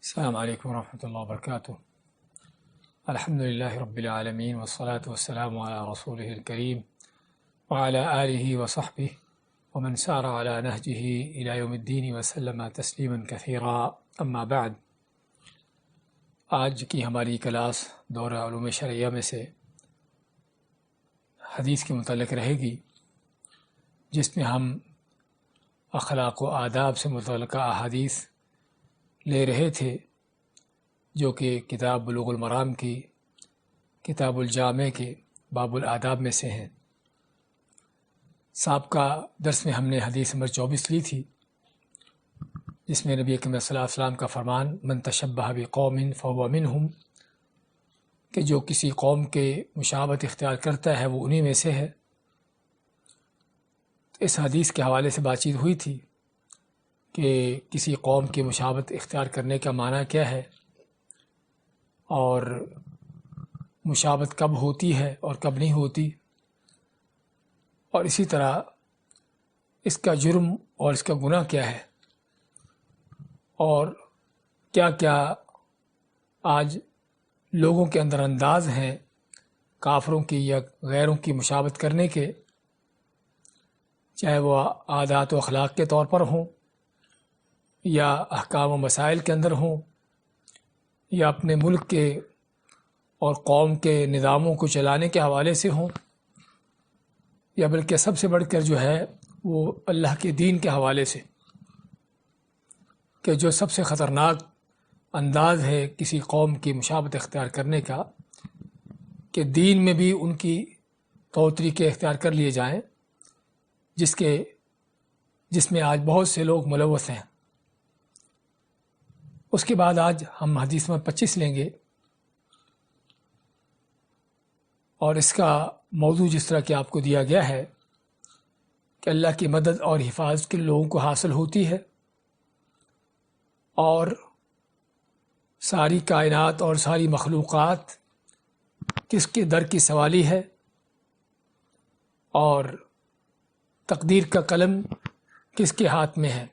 السلام علیکم ورحمۃ اللہ وبرکاتہ۔ الحمد للہ رب العالمین والصلاة والسلام علی رسولہ الکریم وعلی آلہ وصحبہ ومن سار علی نہجہ الی یوم الدین وسلم تسلیما کثیرا، اما بعد۔ آج کی ہماری کلاس دورہ علوم شرعیہ میں سے حدیث کے متعلق رہے گی، جس میں ہم اخلاق و آداب سے متعلقہ احادیث لے رہے تھے، جو کہ کتاب بلوغ المرام کی کتاب الجامع کے باب الآداب میں سے ہیں۔ سابقہ درس میں ہم نے حدیث نمبر 24 لی تھی، جس میں نبی اکرم صلی اللہ علیہ وسلم کا فرمان من تشبہ بقوم فہو منہم، کہ جو کسی قوم کے مشابہت اختیار کرتا ہے وہ انہی میں سے ہے۔ اس حدیث کے حوالے سے بات چیت ہوئی تھی کہ کسی قوم کی مشابہت اختیار کرنے کا معنی کیا ہے، اور مشابہت کب ہوتی ہے اور کب نہیں ہوتی، اور اسی طرح اس کا جرم اور اس کا گناہ کیا ہے، اور کیا کیا آج لوگوں کے اندر انداز ہیں کافروں کی یا غیروں کی مشابہت کرنے کے، چاہے وہ عادات و اخلاق کے طور پر ہوں، یا احکام و مسائل کے اندر ہوں، یا اپنے ملک کے اور قوم کے نظاموں کو چلانے کے حوالے سے ہوں، یا بلکہ سب سے بڑھ کر جو ہے وہ اللہ کے دین کے حوالے سے، کہ جو سب سے خطرناک انداز ہے کسی قوم کی مشابہت اختیار کرنے کا، کہ دین میں بھی ان کی طور طریقے اختیار کر لیے جائیں، جس میں آج بہت سے لوگ ملوث ہیں۔ اس کے بعد آج ہم حدیث نمبر 25 لیں گے، اور اس کا موضوع جس طرح کہ آپ کو دیا گیا ہے کہ اللہ کی مدد اور حفاظت کے لوگوں کو حاصل ہوتی ہے، اور ساری کائنات اور ساری مخلوقات کس کے در کی سوالی ہے، اور تقدیر کا قلم کس کے ہاتھ میں ہے۔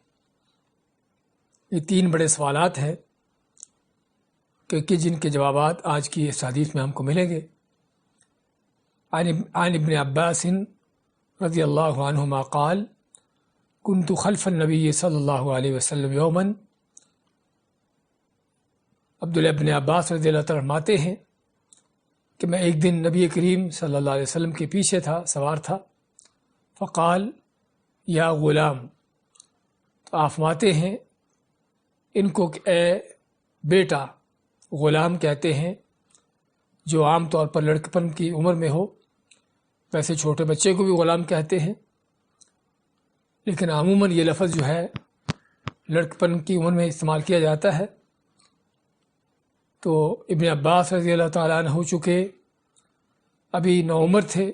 یہ تین بڑے سوالات ہیں کہ جن کے جوابات آج کی اس حدیث میں ہم کو ملیں گے۔ عن ابن عباس رضی اللہ عنہما قال كنت خلف النبی صلی اللہ علیہ وسلم یوما، عبداللہ ابن عباس رضی اللہ تعالیٰ فرماتے ہیں کہ میں ایک دن نبی کریم صلی اللہ علیہ وسلم کے پیچھے تھا، سوار تھا۔ فقال یا غلام، تو آپ فرماتے ہیں ان کو کہ اے بیٹا، غلام کہتے ہیں جو عام طور پر لڑکپن کی عمر میں ہو، ویسے چھوٹے بچے کو بھی غلام کہتے ہیں، لیکن عموماً یہ لفظ جو ہے لڑکپن کی عمر میں استعمال کیا جاتا ہے۔ تو ابن عباس رضی اللہ تعالیٰ عنہ ہو چکے ابھی نوعمر تھے،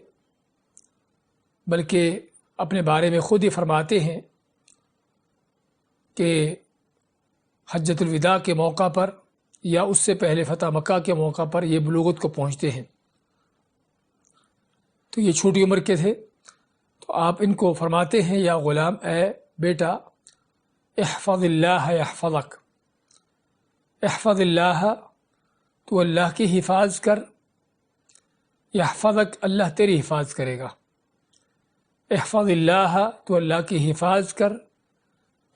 بلکہ اپنے بارے میں خود ہی فرماتے ہیں کہ حجۃ الوداع کے موقع پر یا اس سے پہلے فتح مکہ کے موقع پر یہ بلوغت کو پہنچتے ہیں، تو یہ چھوٹی عمر کے تھے۔ تو آپ ان کو فرماتے ہیں یا غلام، اے بیٹا، احفظ اللہ یحفظک، احفظ اللہ، تو اللہ کی حفاظت کر، یحفظک، اللہ تیری حفاظت کرے گا۔ احفظ اللہ، تو اللہ کی حفاظت کر،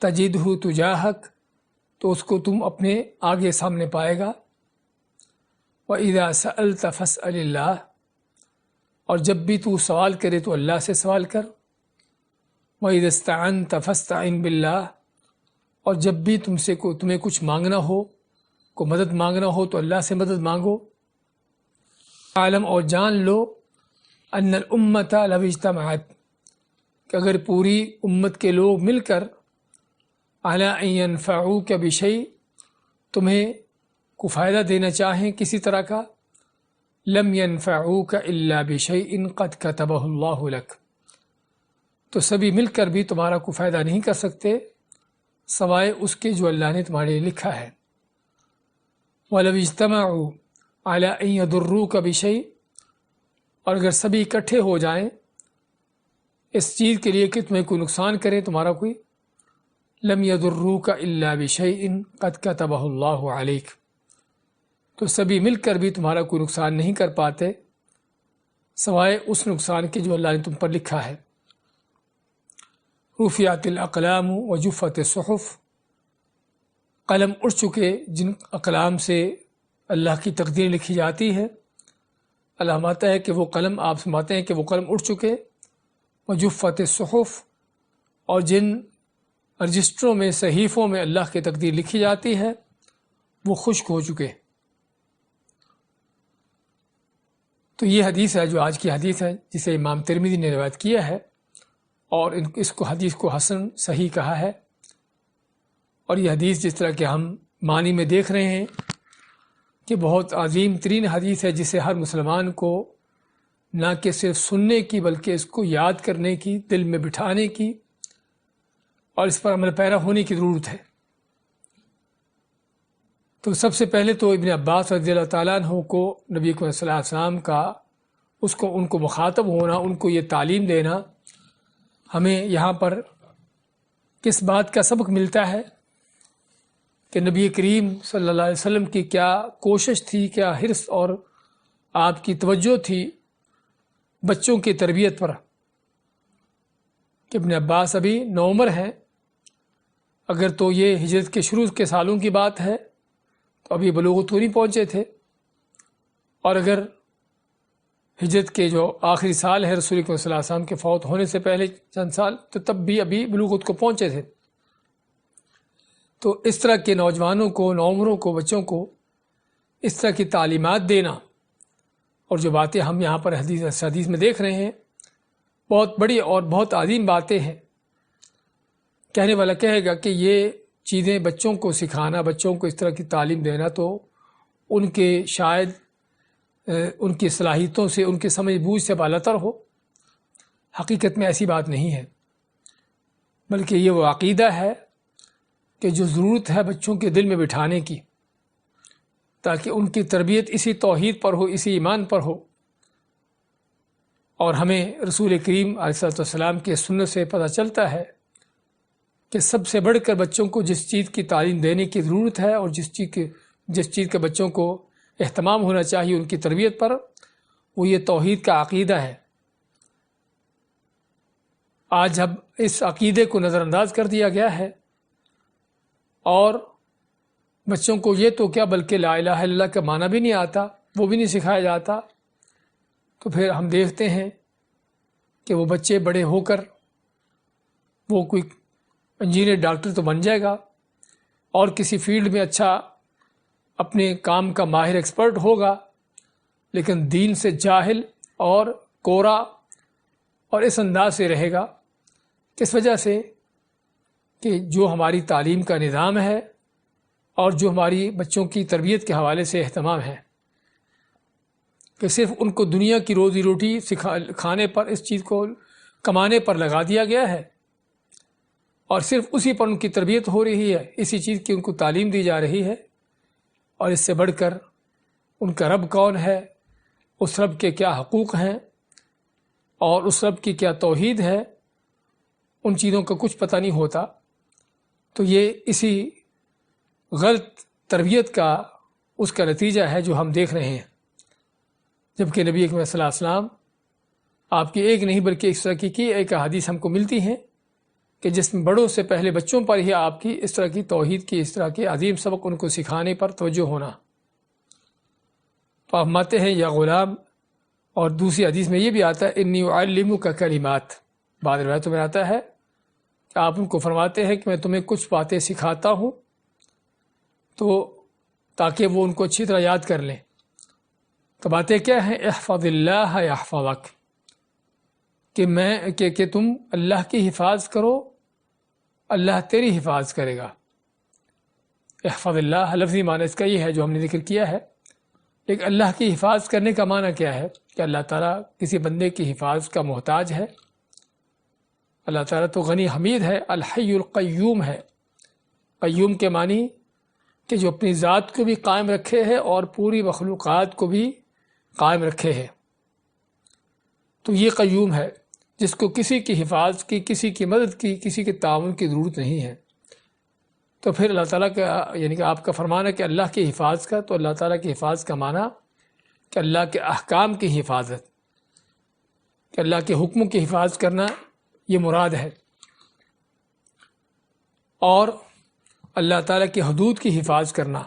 تجدہ تجاہک، تو اس کو تم اپنے آگے سامنے پائے گا۔ وَإِذَا سَأَلْتَ فَاسْأَلِ اللَّهَ، اور جب بھی تو سوال کرے تو اللہ سے سوال کر۔ وَإِذَا اسْتَعَنْتَ فَاسْتَعِنْ بِاللَّهِ، اور جب بھی تمہیں کچھ مانگنا ہو، کو مدد مانگنا ہو تو اللہ سے مدد مانگو۔ عالم، اور جان لو، ان الامت لو اجتمعت، کہ اگر پوری امت کے لوگ مل کر علی ان ینفعوک بشیء، تمہیں کو فائدہ دینا چاہیں کسی طرح کا، لم ینفعوک الا بشیء قد کتبہ اللہ لک، تو سبھی مل کر بھی تمہارا کو فائدہ نہیں کر سکتے سوائے اس کے جو اللہ نے تمہارے لیے لکھا ہے۔ وَلَوْ اجْتَمَعُوا عَلَىٰ أَن يَضُرُّوكَ بِشَيْءٍ، اور اگر سبھی اکٹھے ہو جائیں اس چیز کے لیے کہ تمہیں کوئی نقصان کرے، تمہارا کوئی، لم يضروك الا بشيء قد كتبه اللہ علیک، تو سبھی مل کر بھی تمہارا کوئی نقصان نہیں کر پاتے سوائے اس نقصان کے جو اللہ نے تم پر لکھا ہے۔ رفعت الاقلام وجفت الصحف، قلم اٹھ چکے جن اقلام سے اللہ کی تقدیر لکھی جاتی ہے، اللہ فرماتا ہے کہ وہ قلم، آپ فرماتے ہیں کہ وہ قلم اٹھ چکے، وجفت الصحف، اور جن رجسٹروں میں، صحیفوں میں اللہ کی تقدیر لکھی جاتی ہے وہ خشک ہو چکے۔ تو یہ حدیث ہے جو آج کی حدیث ہے، جسے امام ترمذی نے روایت کیا ہے، اور اس کو حدیث کو حسن صحیح کہا ہے۔ اور یہ حدیث جس طرح کہ ہم معنی میں دیکھ رہے ہیں کہ بہت عظیم ترین حدیث ہے، جسے ہر مسلمان کو نہ کہ صرف سننے کی بلکہ اس کو یاد کرنے کی، دل میں بٹھانے کی اور اس پر عمل پیرا ہونے کی ضرورت ہے۔ تو سب سے پہلے تو ابن عباس رضی اللہ تعالیٰ عنہ کو نبی صلی اللہ علیہ وسلم کا ان کو مخاطب ہونا، ان کو یہ تعلیم دینا، ہمیں یہاں پر کس بات کا سبق ملتا ہے کہ نبی کریم صلی اللہ علیہ وسلم کی کیا کوشش تھی، کیا حرص اور آپ کی توجہ تھی بچوں کی تربیت پر، کہ ابن عباس ابھی نوعمر ہیں۔ اگر تو یہ ہجرت کے شروع کے سالوں کی بات ہے تو ابھی بلوغت کو نہیں پہنچے تھے، اور اگر ہجرت کے جو آخری سال ہے رسول اللہ صلی اللہ علیہ وسلم کے فوت ہونے سے پہلے چند سال، تو تب بھی ابھی بلوغت کو پہنچے تھے۔ تو اس طرح کے نوجوانوں کو، نوعمروں کو، بچوں کو اس طرح کی تعلیمات دینا، اور جو باتیں ہم یہاں پر حدیث میں دیکھ رہے ہیں بہت بڑی اور بہت عظیم باتیں ہیں۔ کہنے والا کہے گا کہ یہ چیزیں بچوں کو سکھانا، بچوں کو اس طرح کی تعلیم دینا تو ان کے شاید ان کی صلاحیتوں سے، ان کی سمجھ بوجھ سے بالا تر ہو۔ حقیقت میں ایسی بات نہیں ہے، بلکہ یہ وہ عقیدہ ہے کہ جو ضرورت ہے بچوں کے دل میں بٹھانے کی، تاکہ ان کی تربیت اسی توحید پر ہو، اسی ایمان پر ہو۔ اور ہمیں رسول کریم علیہ السلام کے سنت سے پتہ چلتا ہے کہ سب سے بڑھ کر بچوں کو جس چیز کی تعلیم دینے کی ضرورت ہے، اور جس چیز کے بچوں کو اہتمام ہونا چاہیے ان کی تربیت پر، وہ یہ توحید کا عقیدہ ہے۔ آج جب اس عقیدے کو نظر انداز کر دیا گیا ہے، اور بچوں کو یہ تو کیا بلکہ لا الہ الا اللہ کا معنی بھی نہیں آتا، وہ بھی نہیں سکھایا جاتا، تو پھر ہم دیکھتے ہیں کہ وہ بچے بڑے ہو کر وہ کوئی انجینئر، ڈاکٹر تو بن جائے گا، اور کسی فیلڈ میں اچھا اپنے کام کا ماہر ایکسپرٹ ہوگا، لیکن دین سے جاہل اور کورا اور اس انداز سے رہے گا۔ کس وجہ سے؟ کہ جو ہماری تعلیم کا نظام ہے اور جو ہماری بچوں کی تربیت کے حوالے سے اہتمام ہے، کہ صرف ان کو دنیا کی روزی روٹی کھانے پر، اس چیز کو کمانے پر لگا دیا گیا ہے، اور صرف اسی پر ان کی تربیت ہو رہی ہے، اسی چیز کی ان کو تعلیم دی جا رہی ہے، اور اس سے بڑھ کر ان کا رب کون ہے، اس رب کے کیا حقوق ہیں، اور اس رب کی کیا توحید ہے، ان چیزوں کا کچھ پتہ نہیں ہوتا۔ تو یہ اسی غلط تربیت کا اس کا نتیجہ ہے جو ہم دیکھ رہے ہیں، جبکہ نبی اکرم صلی اللہ علیہ وسلم آپ کی ایک نہیں بلکہ اس طرح کی ایک احادیث ہم کو ملتی ہیں کہ جس میں بڑوں سے پہلے بچوں پر ہی آپ کی اس طرح کی توحید کی، اس طرح کے عظیم سبق ان کو سکھانے پر توجہ ہونا۔ تو آپ ماتے ہیں یا غلام، اور دوسری حدیث میں یہ بھی آتا ہے انی اعلمک کلمات، بعض روایتوں میں آتا ہے کہ آپ ان کو فرماتے ہیں کہ میں تمہیں کچھ باتیں سکھاتا ہوں، تو تاکہ وہ ان کو اچھی طرح یاد کر لیں۔ تو باتیں کیا ہیں؟ احفظ اللہ یحفظک، کہ تم اللہ کی حفاظت کرو، اللہ تیری حفاظت کرے گا۔ احفظ اللہ لفظی معنی اس کا یہ ہے جو ہم نے ذکر کیا ہے، لیکن اللہ کی حفاظت کرنے کا معنی کیا ہے؟ کہ اللہ تعالیٰ کسی بندے کی حفاظت کا محتاج ہے۔ اللہ تعالیٰ تو غنی حمید ہے، الحی القیوم ہے۔ قیوم کے معنی کہ جو اپنی ذات کو بھی قائم رکھے ہے اور پوری مخلوقات کو بھی قائم رکھے ہے۔ تو یہ قیوم ہے جس کو کسی کی حفاظت کی، کسی کی مدد کی، کسی کے تعاون کی ضرورت نہیں ہے۔ تو پھر اللہ تعالیٰ کا یعنی کہ آپ کا فرمان ہے کہ اللہ کی حفاظت کا، تو اللہ تعالیٰ کی حفاظت کا معنی کہ اللہ کے احکام کی حفاظت، کہ اللہ کے حکموں کی حفاظت کرنا یہ مراد ہے، اور اللہ تعالیٰ کی حدود کی حفاظت کرنا،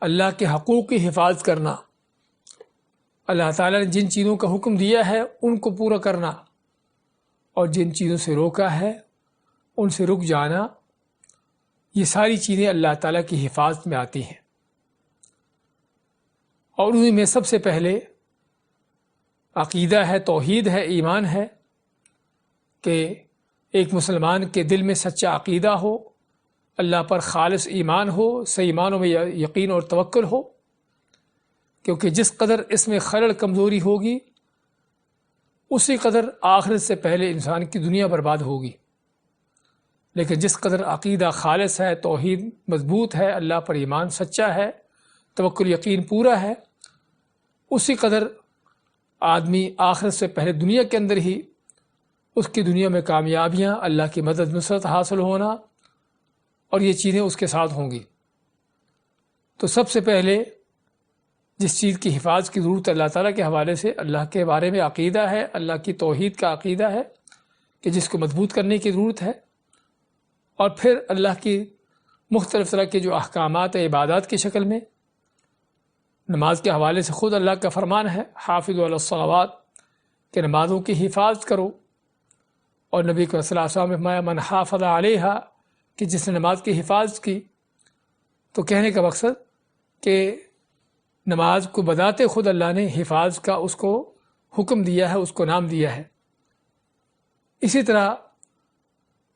اللہ کے حقوق کی حفاظت کرنا، اللہ تعالیٰ نے جن چیزوں کا حکم دیا ہے ان کو پورا کرنا، اور جن چیزوں سے روکا ہے ان سے رک جانا، یہ ساری چیزیں اللہ تعالیٰ کی حفاظت میں آتی ہیں۔ اور انہیں میں سب سے پہلے عقیدہ ہے، توحید ہے، ایمان ہے، کہ ایک مسلمان کے دل میں سچا عقیدہ ہو، اللہ پر خالص ایمان ہو، صحیح معنوں میں یقین اور توکل ہو، کیونکہ جس قدر اس میں خلل کمزوری ہوگی اسی قدر آخرت سے پہلے انسان کی دنیا برباد ہوگی۔ لیکن جس قدر عقیدہ خالص ہے، توحید مضبوط ہے، اللہ پر ایمان سچا ہے، توکل یقین پورا ہے، اسی قدر آدمی آخرت سے پہلے دنیا کے اندر ہی اس کی دنیا میں کامیابیاں، اللہ کی مدد نصرت حاصل ہونا، اور یہ چیزیں اس کے ساتھ ہوں گی۔ تو سب سے پہلے جس چیز کی حفاظت کی ضرورت ہے اللہ تعالیٰ کے حوالے سے، اللہ کے بارے میں عقیدہ ہے، اللہ کی توحید کا عقیدہ ہے کہ جس کو مضبوط کرنے کی ضرورت ہے، اور پھر اللہ کی مختلف طرح کے جو احکامات ہیں عبادات کی شکل میں، نماز کے حوالے سے خود اللہ کا فرمان ہے حافظوا علی الصلوات، کہ نمازوں کی حفاظت کرو، اور نبی صلی اللہ علیہ وسلم نے فرمایا من حافظ علیہا، کہ جس نے نماز کی حفاظت کی۔ تو کہنے کا مقصد کہ نماز کو بذات خود اللہ نے حفاظت کا اس کو حکم دیا ہے، اس کو نام دیا ہے۔ اسی طرح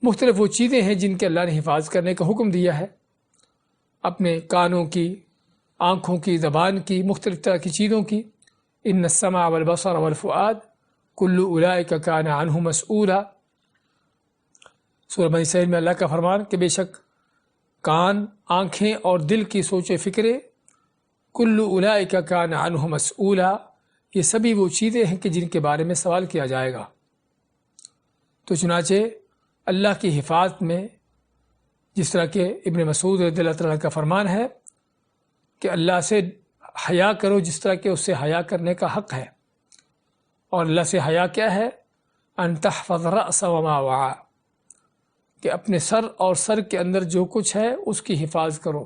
مختلف وہ چیزیں ہیں جن کے اللہ نے حفاظت کرنے کا حکم دیا ہے، اپنے کانوں کی، آنکھوں کی، زبان کی، مختلف طرح کی چیزوں کی۔ ان السمع والبصر والفؤاد کل اولئک کان عنہ مسئولا، سورہ بنی اسرائیل میں اللہ کا فرمان کہ بے شک کان، آنکھیں اور دل کی سوچ و فکریں، کل اولئک کان عنہ مسئولا، یہ سبھی وہ چیزیں ہیں کہ جن کے بارے میں سوال کیا جائے گا۔ تو چنانچہ اللہ کی حفاظت میں جس طرح کہ ابن مسعود رضی اللہ عنہ کا فرمان ہے کہ اللہ سے حیا کرو جس طرح کہ اس سے حیا کرنے کا حق ہے، اور اللہ سے حیا کیا ہے؟ ان تحفظ رأس وما وعى، کہ اپنے سر اور سر کے اندر جو کچھ ہے اس کی حفاظت کرو۔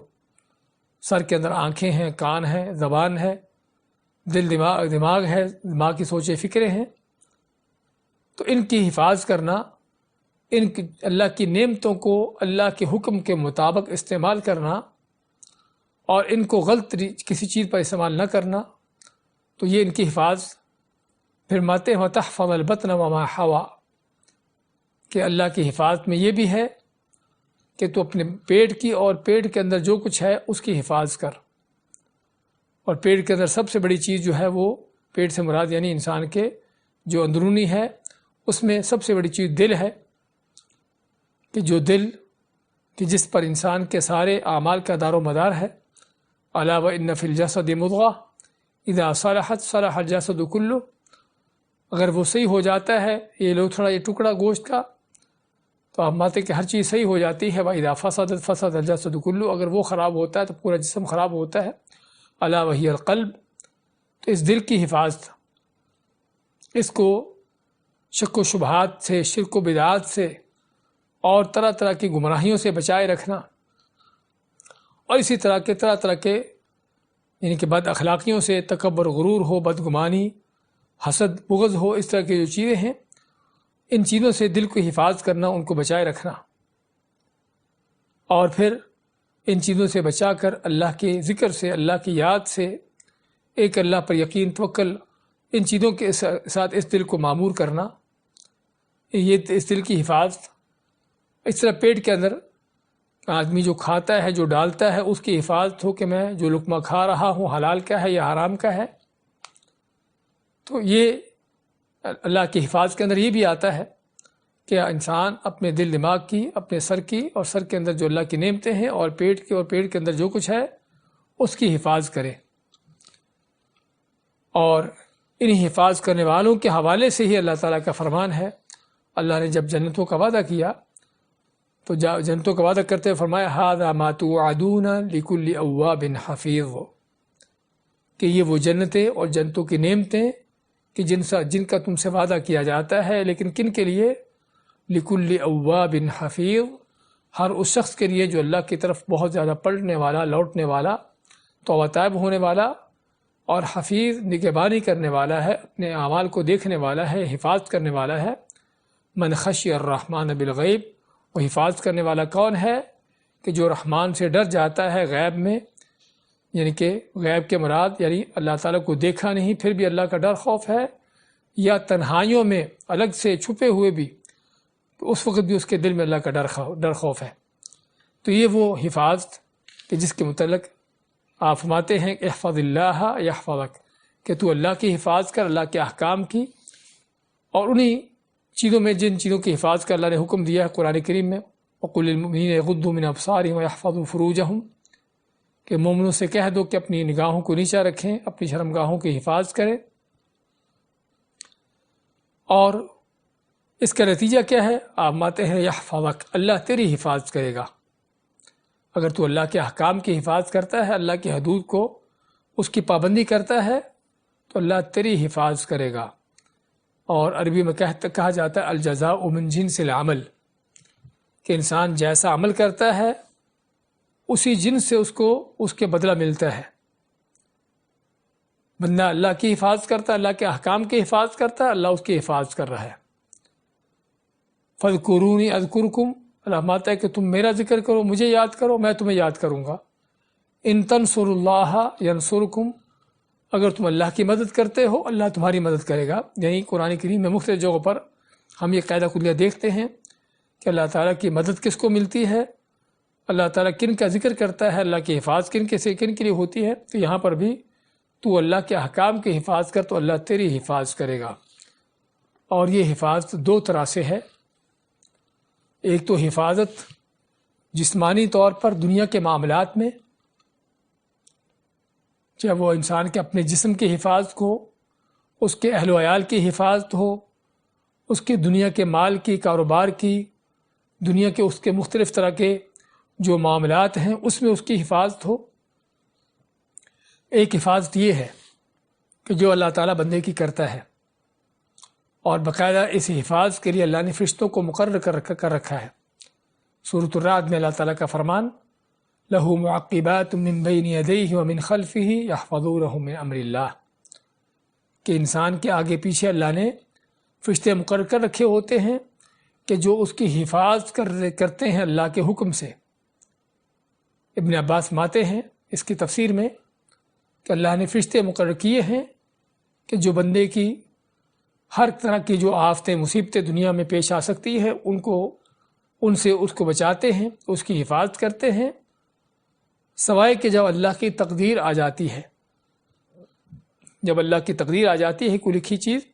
سر کے اندر آنکھیں ہیں، کان ہیں، زبان ہے، دل دماغ ہے، دماغ کی سوچیں فکریں ہیں، تو ان کی حفاظت کرنا، اللہ کی نعمتوں کو اللہ کے حکم کے مطابق استعمال کرنا، اور ان کو غلط کسی چیز پر استعمال نہ کرنا، تو یہ ان کی حفاظت۔ پھر ماتے وتحفظ البطن وما حوى، کہ اللہ کی حفاظت میں یہ بھی ہے کہ تو اپنے پیٹ کی اور پیٹ کے اندر جو کچھ ہے اس کی حفاظت کر، اور پیٹ کے اندر سب سے بڑی چیز جو ہے وہ پیٹ سے مراد یعنی انسان کے جو اندرونی ہے، اس میں سب سے بڑی چیز دل ہے، کہ جو دل کہ جس پر انسان کے سارے اعمال کا دار و مدار ہے۔ الا وان فی الجسد مضغہ اذا صلحت صلح الجسد کلہ، اگر وہ صحیح ہو جاتا ہے، یہ لوتھڑا، یہ ٹکڑا گوشت کا، تو آپ مانتے کہ ہر چیز صحیح ہو جاتی ہے۔ وَإِذَا فَسَدَتْ فَسَدَ الْجَسَدُ كُلُّهُ، اگر وہ خراب ہوتا ہے تو پورا جسم خراب ہوتا ہے۔ الا وَهِيَ الْقَلْبُ، تو اس دل کی حفاظت، اس کو شک و شبہات سے، شرک و بدعات سے اور طرح طرح کی گمراہیوں سے بچائے رکھنا، اور اسی طرح کے یعنی کہ بد اخلاقیوں سے، تکبر، غرور ہو، بدگمانی، حسد، بغض ہو، اس طرح کی جو چیزیں ہیں، ان چیزوں سے دل کو حفاظت کرنا، ان کو بچائے رکھنا، اور پھر ان چیزوں سے بچا کر اللہ کے ذکر سے، اللہ کی یاد سے، ایک اللہ پر یقین، توکل، ان چیزوں کے ساتھ اس دل کو معمور کرنا، یہ اس دل کی حفاظت۔ اس طرح پیٹ کے اندر آدمی جو کھاتا ہے، جو ڈالتا ہے، اس کی حفاظت ہو کہ میں جو لقمہ کھا رہا ہوں حلال کا ہے یا حرام کا ہے۔ تو یہ اللہ کی حفاظت کے اندر یہ بھی آتا ہے کہ انسان اپنے دل دماغ کی، اپنے سر کی، اور سر کے اندر جو اللہ کی نعمتیں ہیں، اور پیٹ کے اندر جو کچھ ہے اس کی حفاظت کرے، اور انہیں حفاظت کرنے والوں کے حوالے سے ہی اللہ تعالیٰ کا فرمان ہے۔ اللہ نے جب جنتوں کا وعدہ کیا تو جنتوں کا وعدہ کرتے ہوئے فرمایا ھذا ما توعدون لکل اواب حفیظ، کہ یہ وہ جنتیں اور جنتوں کی نعمتیں کہ جن کا تم سے وعدہ کیا جاتا ہے، لیکن کن کے لیے؟ لکل اواب حفیظ، ہر اس شخص کے لیے جو اللہ کی طرف بہت زیادہ پلٹنے والا، لوٹنے والا، توبہ طائب ہونے والا اور حفیظ نگہبانی کرنے والا ہے، اپنے اعمال کو دیکھنے والا ہے، حفاظت کرنے والا ہے۔ من خشی الرحمن بالغیب، وہ حفاظت کرنے والا کون ہے؟ کہ جو رحمان سے ڈر جاتا ہے غیب میں، یعنی کہ غیب کے مراد یعنی اللہ تعالیٰ کو دیکھا نہیں پھر بھی اللہ کا ڈر خوف ہے، یا تنہائیوں میں الگ سے چھپے ہوئے بھی تو اس وقت بھی اس کے دل میں اللہ کا ڈر خوف ہے۔ تو یہ وہ حفاظت کہ جس کے متعلق آپ فرماتے ہیں احفظ اللہ یحفظک، کہ تو اللہ کی حفاظت کر، اللہ کے احکام کی، اور انہی چیزوں میں جن چیزوں کی حفاظت کا اللہ نے حکم دیا ہے قرآن کریم میں، وَقُلْ لِلْمُؤْمِنِينَ يَغُضُّوا مِنْ أَبْصَارِهِمْ وَيَحْفَظُوا فُرُوجَهُمْ، کہ مومنوں سے کہہ دو کہ اپنی نگاہوں کو نیچا رکھیں، اپنی شرمگاہوں کی حفاظت کریں۔ اور اس کا نتیجہ کیا ہے؟ آپ ماتے ہیں یحفظک، اللہ تیری حفاظت کرے گا۔ اگر تو اللہ کے احکام کی حفاظت کرتا ہے، اللہ کی حدود کو اس کی پابندی کرتا ہے تو اللہ تیری حفاظت کرے گا۔ اور عربی میں کہا جاتا ہے الجزاء من جنس العمل، کہ انسان جیسا عمل کرتا ہے اسی جنس سے اس کو اس کے بدلہ ملتا ہے۔ بندہ اللہ کی حفاظت کرتا ہے، اللہ کے احکام کی حفاظت کرتا ہے، اللہ اس کی حفاظت کر رہا ہے۔ فاذکرونی اذکرکم، اللہ ماتا ہے کہ تم میرا ذکر کرو، مجھے یاد کرو، میں تمہیں یاد کروں گا۔ ان تنصروا اللہ ینصرکم، اگر تم اللہ کی مدد کرتے ہو اللہ تمہاری مدد کرے گا۔ یعنی قرآن کریم میں مختلف جگہوں پر ہم یہ قاعدہ کلیہ دیکھتے ہیں کہ اللہ تعالیٰ کی مدد کس کو ملتی ہے، اللہ تعالیٰ کن کا ذکر کرتا ہے، اللہ کی حفاظت کن کے لیے ہوتی ہے۔ تو یہاں پر بھی تو اللہ کے احکام کی حفاظت کر تو اللہ تیری حفاظت کرے گا۔ اور یہ حفاظت دو طرح سے ہے، ایک تو حفاظت جسمانی طور پر دنیا کے معاملات میں، چاہے وہ انسان کے اپنے جسم کی حفاظت ہو، اس کے اہل و عیال کی حفاظت ہو، اس کی دنیا کے مال کی، کاروبار کی، دنیا کے اس کے مختلف طرح کے جو معاملات ہیں اس میں اس کی حفاظت ہو۔ ایک حفاظت یہ ہے کہ جو اللہ تعالیٰ بندے کی کرتا ہے، اور باقاعدہ اس حفاظت کے لیے اللہ نے فرشتوں کو مقرر کر رکھا ہے۔ سورۃ الرعد میں اللہ تعالیٰ کا فرمان لَهُ مُعَقِّبَاتٌ مِّن بَيْنِ يَدَيْهِ وَمِنْ خَلْفِهِ يَحْفَظُونَهُ مِنْ أَمْرِ اللَّهِ، کہ انسان کے آگے پیچھے اللہ نے فرشتے مقرر کر رکھے ہوتے ہیں کہ جو اس کی حفاظت کرتے ہیں اللہ کے حکم سے۔ ابن عباس ماتے ہیں اس کی تفسیر میں کہ اللہ نے فرشتے مقرر کیے ہیں کہ جو بندے کی ہر طرح کی جو آفتیں مصیبتیں دنیا میں پیش آ سکتی ہے ان سے اس کو بچاتے ہیں، اس کی حفاظت کرتے ہیں، سوائے کہ جب اللہ کی تقدیر آ جاتی ہے، جب اللہ کی تقدیر آ جاتی ہے کوئی لکھی چیز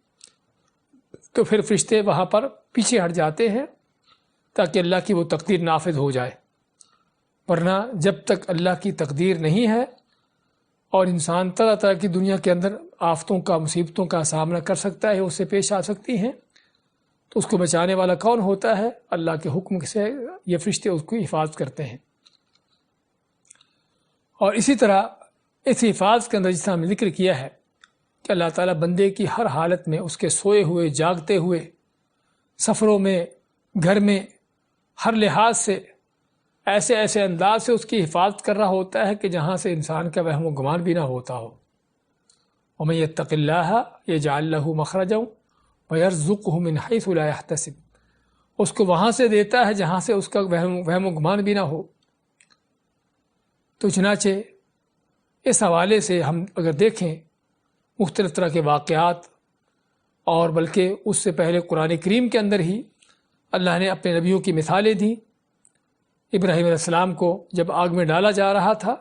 تو پھر فرشتے وہاں پر پیچھے ہٹ جاتے ہیں تاکہ اللہ کی وہ تقدیر نافذ ہو جائے۔ ورنہ جب تک اللہ کی تقدیر نہیں ہے اور انسان طرح طرح کی دنیا کے اندر آفتوں کا، مصیبتوں کا سامنا کر سکتا ہے، اس سے پیش آ سکتی ہیں، تو اس کو بچانے والا کون ہوتا ہے؟ اللہ کے حکم سے یہ فرشتے اس کی حفاظت کرتے ہیں۔ اور اسی طرح اس حفاظت کے اندر جس طرح ہم نے ذکر کیا ہے کہ اللہ تعالیٰ بندے کی ہر حالت میں، اس کے سوئے ہوئے، جاگتے ہوئے، سفروں میں، گھر میں، ہر لحاظ سے ایسے انداز سے اس کی حفاظت کر رہا ہوتا ہے کہ جہاں سے انسان کا وہم و گمان بھی نہ ہوتا ہو۔ وَمَن يَتَّقِ اللَّهَ يَجْعَل لَّهُ مَخْرَجًا وَيَرْزُقْهُ مِنْ حَيْثُ لَا يَحْتَسِبُ، اس کو وہاں سے دیتا ہے جہاں سے اس کا وہم و گمان بھی نہ ہو۔ تو چنانچہ اس حوالے سے ہم اگر دیکھیں مختلف طرح کے واقعات، اور بلکہ اس سے پہلے قرآن کریم کے اندر ہی اللہ نے اپنے نبیوں کی مثالیں دیں۔ ابراہیم علیہ السلام کو جب آگ میں ڈالا جا رہا تھا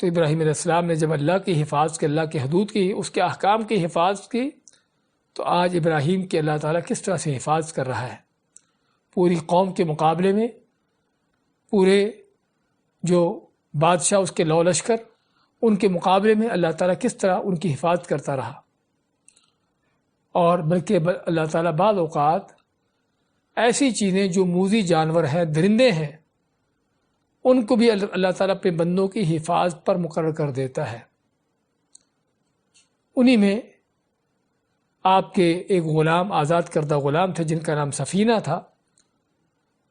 تو ابراہیم علیہ السلام نے جب اللہ کی حفاظت کی، اللہ کی حدود کی، اس کے احکام کی حفاظت کی، تو آج ابراہیم کی اللہ تعالیٰ کس طرح سے حفاظت کر رہا ہے۔ پوری قوم کے مقابلے میں، پورے جو بادشاہ اس کے لو لشکر، ان کے مقابلے میں اللہ تعالیٰ کس طرح ان کی حفاظت کرتا رہا۔ اور بلکہ اللہ تعالیٰ بعض اوقات ایسی چیزیں جو موذی جانور ہیں، درندے ہیں، ان کو بھی اللہ تعالیٰ اپنے بندوں کی حفاظت پر مقرر کر دیتا ہے۔ انہی میں آپ کے ایک غلام، آزاد کردہ غلام تھے جن کا نام سفینہ تھا۔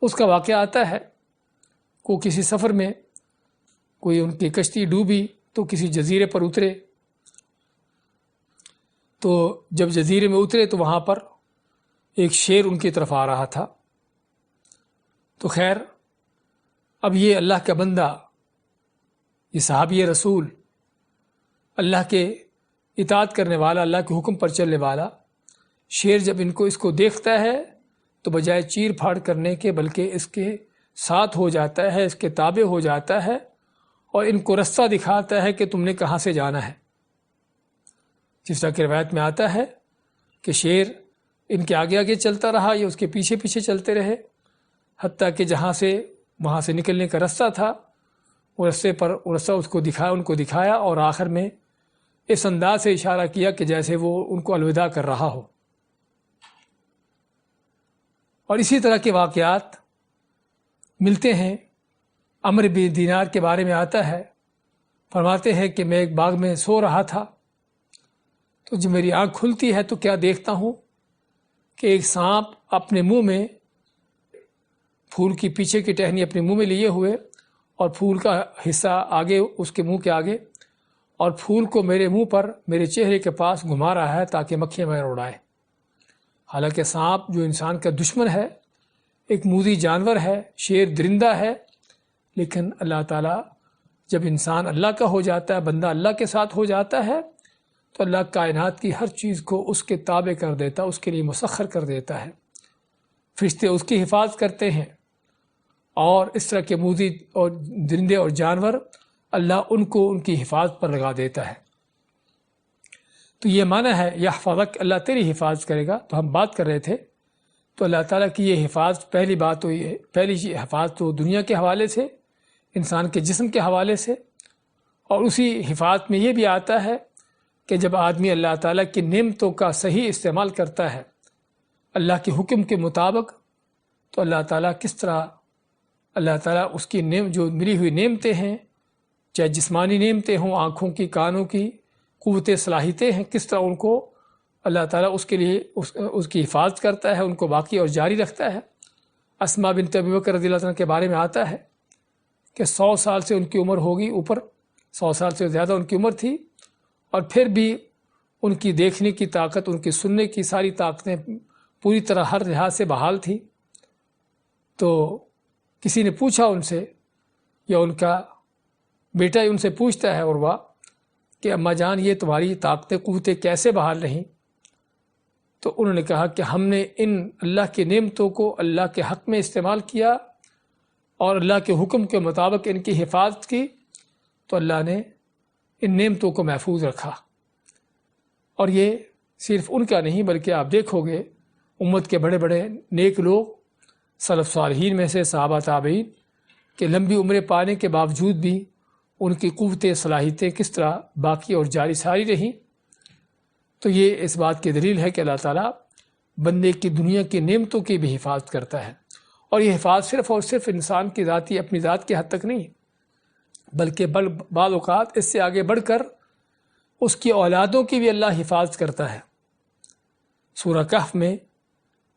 اس کا واقعہ آتا ہے کہ کسی سفر میں کوئی ان کی کشتی ڈوبی تو کسی جزیرے پر اترے، تو جب جزیرے میں اترے تو وہاں پر ایک شیر ان کی طرف آ رہا تھا۔ تو خیر، اب یہ اللہ کا بندہ، یہ صحابی رسول، اللہ کے اطاعت کرنے والا، اللہ کے حکم پر چلنے والا شیر جب اس کو دیکھتا ہے تو بجائے چیر پھاڑ کرنے کے بلکہ اس کے ساتھ ہو جاتا ہے، اس کے تابع ہو جاتا ہے اور ان کو رستہ دکھاتا ہے کہ تم نے کہاں سے جانا ہے۔ جس طرح کی روایت میں آتا ہے کہ شیر ان کے آگے آگے چلتا رہا، یہ اس کے پیچھے پیچھے چلتے رہے، حتیٰ کہ وہاں سے نکلنے کا رستہ تھا، وہ رستہ ان کو دکھایا اور آخر میں اس انداز سے اشارہ کیا کہ جیسے وہ ان کو الوداع کر رہا ہو۔ اور اسی طرح کے واقعات ملتے ہیں۔ عمرو بن دینار کے بارے میں آتا ہے، فرماتے ہیں کہ میں ایک باغ میں سو رہا تھا، تو جب میری آنکھ کھلتی ہے تو کیا دیکھتا ہوں کہ ایک سانپ اپنے منہ میں پھول کی پیچھے کی ٹہنی اپنے منہ میں لیے ہوئے اور پھول کا حصہ آگے اس کے منہ کے آگے، اور پھول کو میرے منہ پر، میرے چہرے کے پاس گھما رہا ہے تاکہ مکھیاں میں اڑائے۔ حالانکہ سانپ جو انسان کا دشمن ہے، ایک موذی جانور ہے، شیر درندہ ہے، لیکن اللہ تعالیٰ جب انسان اللہ کا ہو جاتا ہے، بندہ اللہ کے ساتھ ہو جاتا ہے، تو اللہ کائنات کی ہر چیز کو اس کے تابع کر دیتا، اس کے لیے مسخر کر دیتا ہے۔ فرشتے اس کی حفاظت کرتے ہیں، اور اس طرح کے موذی اور درندے اور جانور اللہ ان کو ان کی حفاظت پر لگا دیتا ہے۔ تو یہ معنی ہے یحفظک، اللہ تیری حفاظت کرے گا۔ تو ہم بات کر رہے تھے، تو اللہ تعالیٰ کی یہ حفاظت، پہلی حفاظت تو دنیا کے حوالے سے، انسان کے جسم کے حوالے سے، اور اسی حفاظت میں یہ بھی آتا ہے کہ جب آدمی اللہ تعالیٰ کی نعمتوں کا صحیح استعمال کرتا ہے اللہ کے حکم کے مطابق، تو اللہ تعالیٰ کس طرح، اللہ تعالیٰ اس کی جو ملی ہوئی نعمتیں ہیں، چاہے جسمانی نعمتیں ہوں، آنکھوں کی، کانوں کی، قوت صلاحیتیں ہیں، کس طرح ان کو اللہ تعالیٰ اس کے لیے اس کی حفاظت کرتا ہے، ان کو باقی اور جاری رکھتا ہے۔ اسماء بنت ابی بکر رضی اللہ عنہ کے بارے میں آتا ہے کہ 100 سال سے ان کی عمر ہوگی، اوپر 100 سال سے زیادہ ان کی عمر تھی، اور پھر بھی ان کی دیکھنے کی طاقت، ان کی سننے کی ساری طاقتیں پوری طرح ہر لحاظ سے بحال تھی۔ تو کسی نے پوچھا ان سے، یا ان کا بیٹا ان سے پوچھتا ہے عروہ کہ اماں جان، یہ تمہاری طاقتیں، قوتیں کیسے بحال رہیں؟ تو انہوں نے کہا کہ ہم نے ان اللہ کی نعمتوں کو اللہ کے حق میں استعمال کیا اور اللہ کے حکم کے مطابق ان کی حفاظت کی، تو اللہ نے ان نعمتوں کو محفوظ رکھا۔ اور یہ صرف ان کا نہیں، بلکہ آپ دیکھو گے امت کے بڑے بڑے نیک لوگ، سلف صالحین میں سے صحابہ تابعین، کہ لمبی عمریں پانے کے باوجود بھی ان کی قوتیں، صلاحیتیں کس طرح باقی اور جاری ساری رہیں۔ تو یہ اس بات کی دلیل ہے کہ اللہ تعالیٰ بندے کی دنیا کی نعمتوں کی بھی حفاظت کرتا ہے، اور یہ حفاظت صرف اور صرف انسان کی ذاتی، اپنی ذات کے حد تک نہیں، بلکہ بعض اوقات اس سے آگے بڑھ کر اس کی اولادوں کی بھی اللہ حفاظت کرتا ہے۔ سورہ کہف میں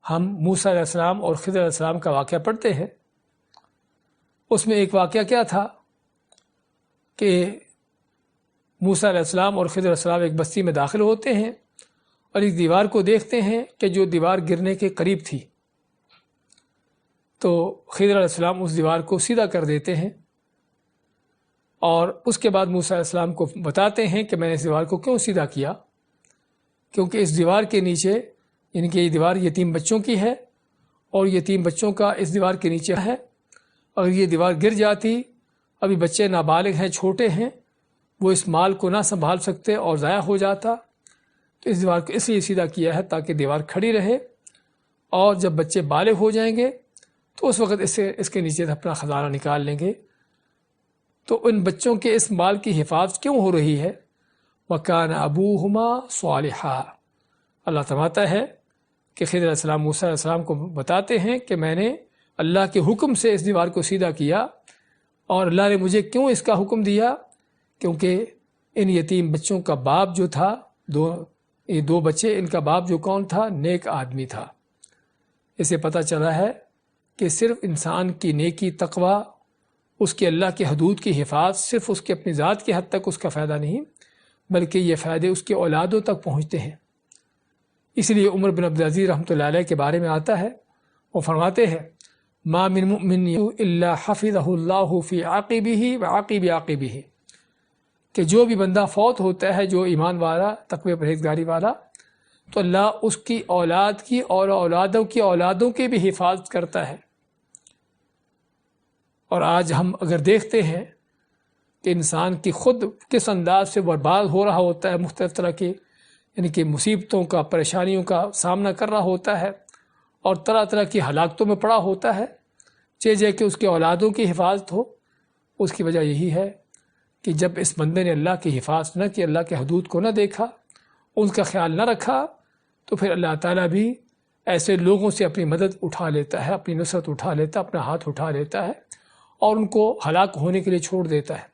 ہم موسیٰ علیہ السلام اور خضر علیہ السلام کا واقعہ پڑھتے ہیں۔ اس میں ایک واقعہ کیا تھا کہ موسیٰ علیہ السلام اور خضر علیہ السلام ایک بستی میں داخل ہوتے ہیں اور ایک دیوار کو دیکھتے ہیں کہ جو دیوار گرنے کے قریب تھی، تو خضر علیہ السلام اس دیوار کو سیدھا کر دیتے ہیں، اور اس کے بعد موسیٰ علیہ السلام کو بتاتے ہیں کہ میں نے اس دیوار کو کیوں سیدھا کیا، کیونکہ اس دیوار کے نیچے، یعنی کہ یہ دیوار یتیم بچوں کی ہے، اور یتیم بچوں کا اس دیوار کے نیچے ہے، اگر یہ دیوار گر جاتی، ابھی بچے نابالغ ہیں، چھوٹے ہیں، وہ اس مال کو نہ سنبھال سکتے اور ضائع ہو جاتا، تو اس دیوار کو اس لیے سیدھا کیا ہے تاکہ دیوار کھڑی رہے، اور جب بچے بالغ ہو جائیں گے تو اس وقت اس کے نیچے سے اپنا خزانہ نکال لیں گے۔ تو ان بچوں کے اس مال کی حفاظت کیوں ہو رہی ہے؟ وَكَانَ أَبُوهُمَا صَالِحًا، اللہ فرماتا ہے کہ خضر علیہ السلام موسیٰ علیہ السلام کو بتاتے ہیں کہ میں نے اللہ کے حکم سے اس دیوار کو سیدھا کیا، اور اللہ نے مجھے کیوں اس کا حکم دیا؟ کیونکہ ان یتیم بچوں کا باپ جو تھا، یہ دو بچے، ان کا باپ جو کون تھا؟ نیک آدمی تھا۔ اسے پتہ چلا ہے کہ صرف انسان کی نیکی، تقوی، اس کی اللہ کے حدود کی حفاظت صرف اس کے اپنی ذات کی حد تک اس کا فائدہ نہیں، بلکہ یہ فائدے اس کے اولادوں تک پہنچتے ہیں۔ اس لیے عمر بن عبدالعزیز رحمۃ اللہ علیہ کے بارے میں آتا ہے، وہ فرماتے ہیں ما من مؤمن الا حفظہ اللہ فی عاقبہ وعاقب عاقبہ، کہ جو بھی بندہ فوت ہوتا ہے جو ایمان والا، تقوی پرہیزگاری والا، تو اللہ اس کی اولاد کی اور اولادوں کی اولادوں کی بھی حفاظت کرتا ہے۔ اور آج ہم اگر دیکھتے ہیں کہ انسان کی خود کس انداز سے برباد ہو رہا ہوتا ہے، مختلف طرح کی یعنی کہ مصیبتوں کا، پریشانیوں کا سامنا کر رہا ہوتا ہے، اور طرح طرح کی ہلاکتوں میں پڑا ہوتا ہے، چاہے کہ اس کے اولادوں کی حفاظت ہو، اس کی وجہ یہی ہے کہ جب اس بندے نے اللہ کی حفاظت نہ کی، اللہ کے حدود کو نہ دیکھا، ان کا خیال نہ رکھا، تو پھر اللہ تعالیٰ بھی ایسے لوگوں سے اپنی مدد اٹھا لیتا ہے، اپنی نصرت اٹھا لیتا ہے، اپنا ہاتھ اٹھا لیتا ہے اور ان کو ہلاک ہونے کے لیے چھوڑ دیتا ہے۔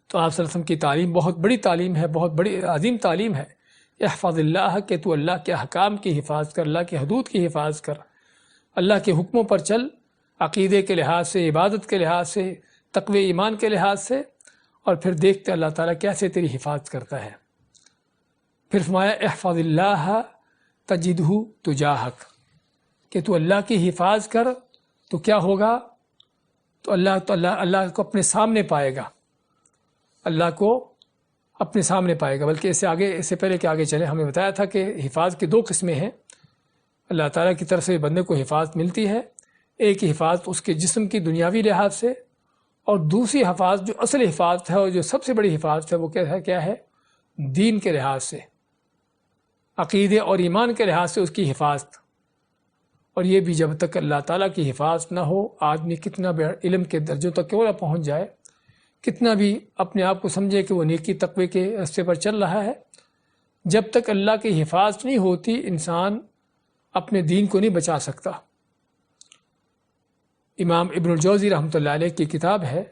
تو آپ صلی اللہ علیہ وسلم کی تعلیم بہت بڑی تعلیم ہے، بہت بڑی عظیم تعلیم ہے، احفظ اللہ، کہ تو اللہ کے احکام کی حفاظت کر، اللہ کے حدود کی حفاظت کر، اللہ کے حکموں پر چل، عقیدے کے لحاظ سے، عبادت کے لحاظ سے، تقوی ایمان کے لحاظ سے، اور پھر دیکھتے اللہ تعالیٰ کیسے تیری حفاظت کرتا ہے۔ پھر فرمایا احفظ اللہ تجدہ تجاہک، کہ تو اللہ کی حفاظت کر تو کیا ہوگا؟ تو اللہ کو اپنے سامنے پائے گا، اللہ کو اپنے سامنے پائے گا۔ بلکہ اس سے پہلے کہ آگے چلے، ہمیں بتایا تھا کہ حفاظت کی دو قسمیں ہیں۔ اللہ تعالیٰ کی طرف سے بندے کو حفاظت ملتی ہے، ایک حفاظت اس کے جسم کی دنیاوی لحاظ سے، اور دوسری حفاظت جو اصل حفاظت ہے اور جو سب سے بڑی حفاظت ہے وہ کیا ہے؟ دین کے لحاظ سے، عقیدے اور ایمان کے لحاظ سے اس کی حفاظت۔ اور یہ بھی جب تک اللہ تعالیٰ کی حفاظت نہ ہو، آدمی کتنا بھی علم کے درجوں تک کیوں نہ پہنچ جائے، کتنا بھی اپنے آپ کو سمجھے کہ وہ نیکی تقوی کے راستے پر چل رہا ہے، جب تک اللہ کی حفاظت نہیں ہوتی انسان اپنے دین کو نہیں بچا سکتا۔ امام ابن الجوزی رحمۃ اللہ علیہ کی کتاب ہے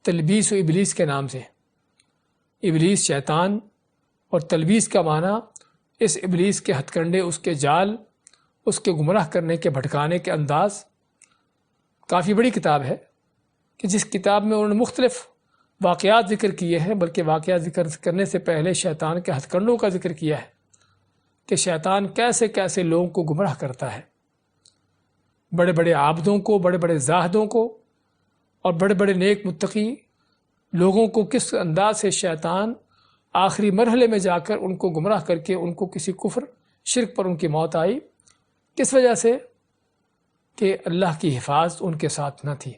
تلبیس و ابلیس کے نام سے۔ ابلیس شیطان، اور تلبیس کا معنی اس ابلیس کے ہتھ کنڈے، اس کے جال، اس کے گمراہ کرنے کے، بھٹکانے کے انداز۔ کافی بڑی کتاب ہے کہ جس کتاب میں انہوں نے مختلف واقعات ذکر کیے ہیں، بلکہ واقعات ذکر کرنے سے پہلے شیطان کے ہتھ کنڈوں کا ذکر کیا ہے کہ شیطان کیسے کیسے لوگوں کو گمراہ کرتا ہے، بڑے بڑے عابدوں کو، بڑے بڑے زاہدوں کو، اور بڑے بڑے نیک متقی لوگوں کو کس انداز سے شیطان آخری مرحلے میں جا کر ان کو گمراہ کر کے ان کو کسی کفر، شرک پر ان کی موت آئی، کس وجہ سے؟ کہ اللہ کی حفاظت ان کے ساتھ نہ تھی۔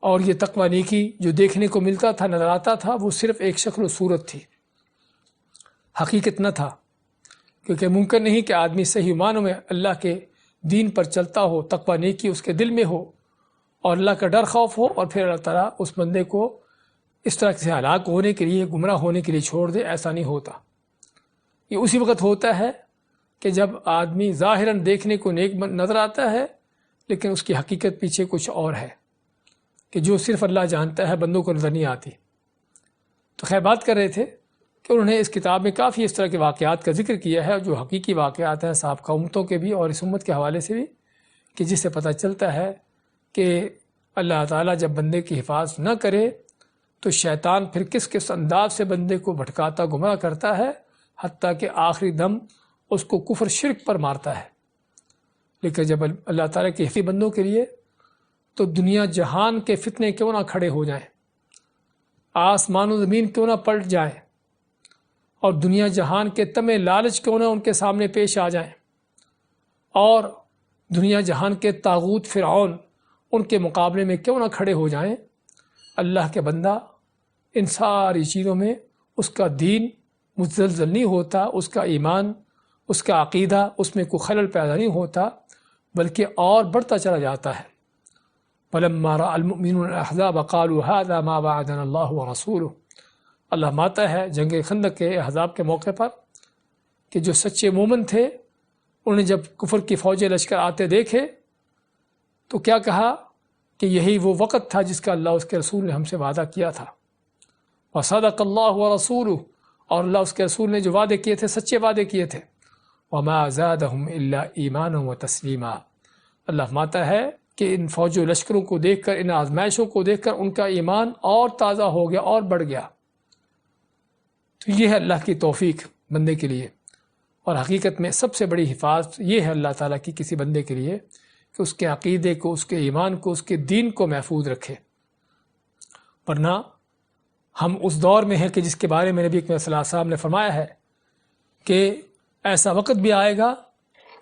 اور یہ تقوی نیکی جو دیکھنے کو ملتا تھا، نظر آتا تھا، وہ صرف ایک شکل و صورت تھی، حقیقت نہ تھا، کیونکہ ممکن نہیں کہ آدمی صحیح معنوں میں اللہ کے دین پر چلتا ہو، تقوی نیکی اس کے دل میں ہو، اور اللہ کا ڈر خوف ہو، اور پھر اللہ تعالیٰ اس بندے کو اس طرح سے ہلاک ہونے کے لیے، گمراہ ہونے کے لیے چھوڑ دے۔ ایسا نہیں ہوتا۔ یہ اسی وقت ہوتا ہے کہ جب آدمی ظاہراً دیکھنے کو نیک نظر آتا ہے، لیکن اس کی حقیقت پیچھے کچھ اور ہے کہ جو صرف اللہ جانتا ہے، بندوں کو نظر نہیں آتی۔ تو خیر بات کر رہے تھے کہ انہوں نے اس کتاب میں کافی اس طرح کے واقعات کا ذکر کیا ہے، جو حقیقی واقعات ہیں سابقہ امتوں کے بھی اور اس امت کے حوالے سے بھی، کہ جس سے پتہ چلتا ہے کہ اللہ تعالیٰ جب بندے کی حفاظت نہ کرے تو شیطان پھر کس کس انداز سے بندے کو بھٹکاتا، گمراہ کرتا ہے، حتیٰ کہ آخری دم اس کو کفر شرک پر مارتا ہے۔ لیکن جب اللہ تعالیٰ کے حفظ بندوں کے لیے تو دنیا جہان کے فتنے کیوں نہ کھڑے ہو جائیں، آسمان و زمین کیوں نہ پلٹ جائیں، اور دنیا جہان کے تمے لالچ کیوں نہ ان کے سامنے پیش آ جائیں، اور دنیا جہان کے طاغوت فرعون ان کے مقابلے میں کیوں نہ کھڑے ہو جائیں، اللہ کے بندہ ان ساری چیزوں میں اس کا دین مزلزل نہیں ہوتا، اس کا ایمان، اس کا عقیدہ، اس میں کوئی خلل پیدا نہیں ہوتا، بلکہ اور بڑھتا چلا جاتا ہے۔ فَلَمَّا رَأَى الْمُؤْمِنُونَ الْأَحْزَابَ قَالُوا هَذَا مَا وَعَدَنَا اللَّهُ وَرَسُولُهُ۔ اللہ ماتا ہے جنگ خندق کے احزاب کے موقع پر کہ جو سچے مومن تھے انہیں جب کفر کی فوج لشکر آتے دیکھے تو کیا کہا کہ یہی وہ وقت تھا جس کا اللہ اس کے رسول نے ہم سے وعدہ کیا تھا. وصدق اللہ ورسولہ، اور اللہ اس کے رسول نے جو وعدے کیے تھے سچے وعدے کیے تھے. وما زادهم الا ایمانا وتسلیما، اللہ فرماتا ہے کہ ان فوج و لشکروں کو دیکھ کر، ان آزمائشوں کو دیکھ کر ان کا ایمان اور تازہ ہو گیا اور بڑھ گیا. تو یہ ہے اللہ کی توفیق بندے کے لیے، اور حقیقت میں سب سے بڑی حفاظت یہ ہے اللہ تعالیٰ کی کسی بندے کے لیے کہ اس کے عقیدے کو، اس کے ایمان کو، اس کے دین کو محفوظ رکھے. ورنہ ہم اس دور میں ہیں کہ جس کے بارے میں نبی اکرم صلی اللہ علیہ وسلم نے فرمایا ہے کہ ایسا وقت بھی آئے گا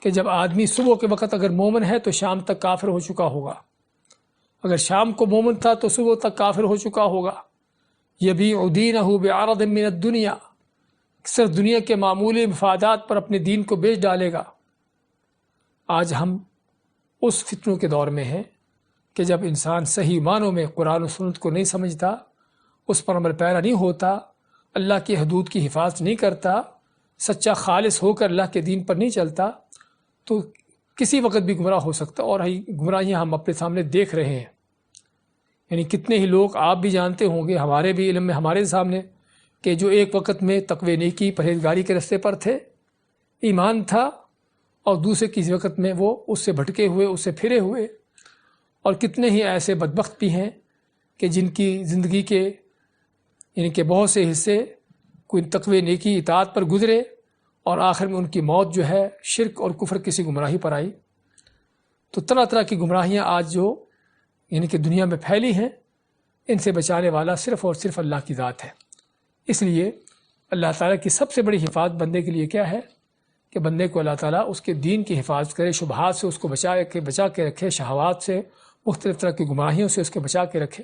کہ جب آدمی صبح کے وقت اگر مومن ہے تو شام تک کافر ہو چکا ہوگا، اگر شام کو مومن تھا تو صبح تک کافر ہو چکا ہوگا. یبیع دینہ بعرض من الدنیا، صرف دنیا کے معمولی مفادات پر اپنے دین کو بیچ ڈالے گا. آج ہم اس فتنوں کے دور میں ہیں کہ جب انسان صحیح معنوں میں قرآن و سنت کو نہیں سمجھتا، اس پر عمل پیرا نہیں ہوتا، اللہ کی حدود کی حفاظت نہیں کرتا، سچا خالص ہو کر اللہ کے دین پر نہیں چلتا، تو کسی وقت بھی گمراہ ہو سکتا. اور گمراہیاں ہم اپنے سامنے دیکھ رہے ہیں. یعنی کتنے ہی لوگ آپ بھی جانتے ہوں گے، ہمارے بھی علم میں ہمارے سامنے، کہ جو ایک وقت میں تقوی نیکی پرہیزگاری کے راستے پر تھے، ایمان تھا، اور دوسرے کسی وقت میں وہ اس سے بھٹکے ہوئے، اس سے پھرے ہوئے. اور کتنے ہی ایسے بدبخت بھی ہیں کہ جن کی زندگی کے یعنی کہ بہت سے حصے کوئی تقوی نیکی اطاعت پر گزرے، اور آخر میں ان کی موت جو ہے شرک اور کفر کسی گمراہی پر آئی. تو طرح طرح کی گمراہیاں آج جو یعنی کہ دنیا میں پھیلی ہیں، ان سے بچانے والا صرف اور صرف اللہ کی ذات ہے. اس لیے اللہ تعالیٰ کی سب سے بڑی حفاظت بندے کے لیے کیا ہے کہ بندے کو اللہ تعالیٰ اس کے دین کی حفاظت کرے، شبہات سے اس کو بچا کے رکھے، شہوات سے، مختلف طرح کی گمراہیوں سے اس کے بچا کے رکھے.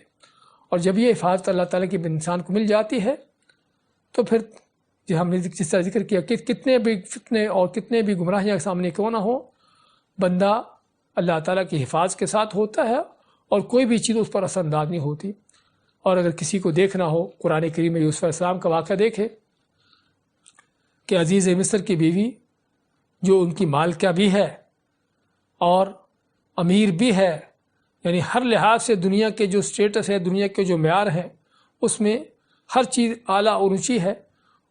اور جب یہ حفاظت اللہ تعالیٰ کی انسان کو مل جاتی ہے تو پھر ہم نے جس طرح ذکر کیا کہ کتنے بھی فتنے اور کتنے بھی گمراہیاں سامنے کیوں نہ ہو، بندہ اللہ تعالیٰ کی حفاظت کے ساتھ ہوتا ہے اور کوئی بھی چیز اس پر اثر انداز نہیں ہوتی. اور اگر کسی کو دیکھنا ہو، قرآن کریم میں یوسف علیہ السلام کا واقعہ دیکھے کہ عزیز مصر کی بیوی جو ان کی مالکہ بھی ہے اور امیر بھی ہے، یعنی ہر لحاظ سے دنیا کے جو سٹیٹس ہے، دنیا کے جو معیار ہیں، اس میں ہر چیز اعلیٰ اور اونچی ہے،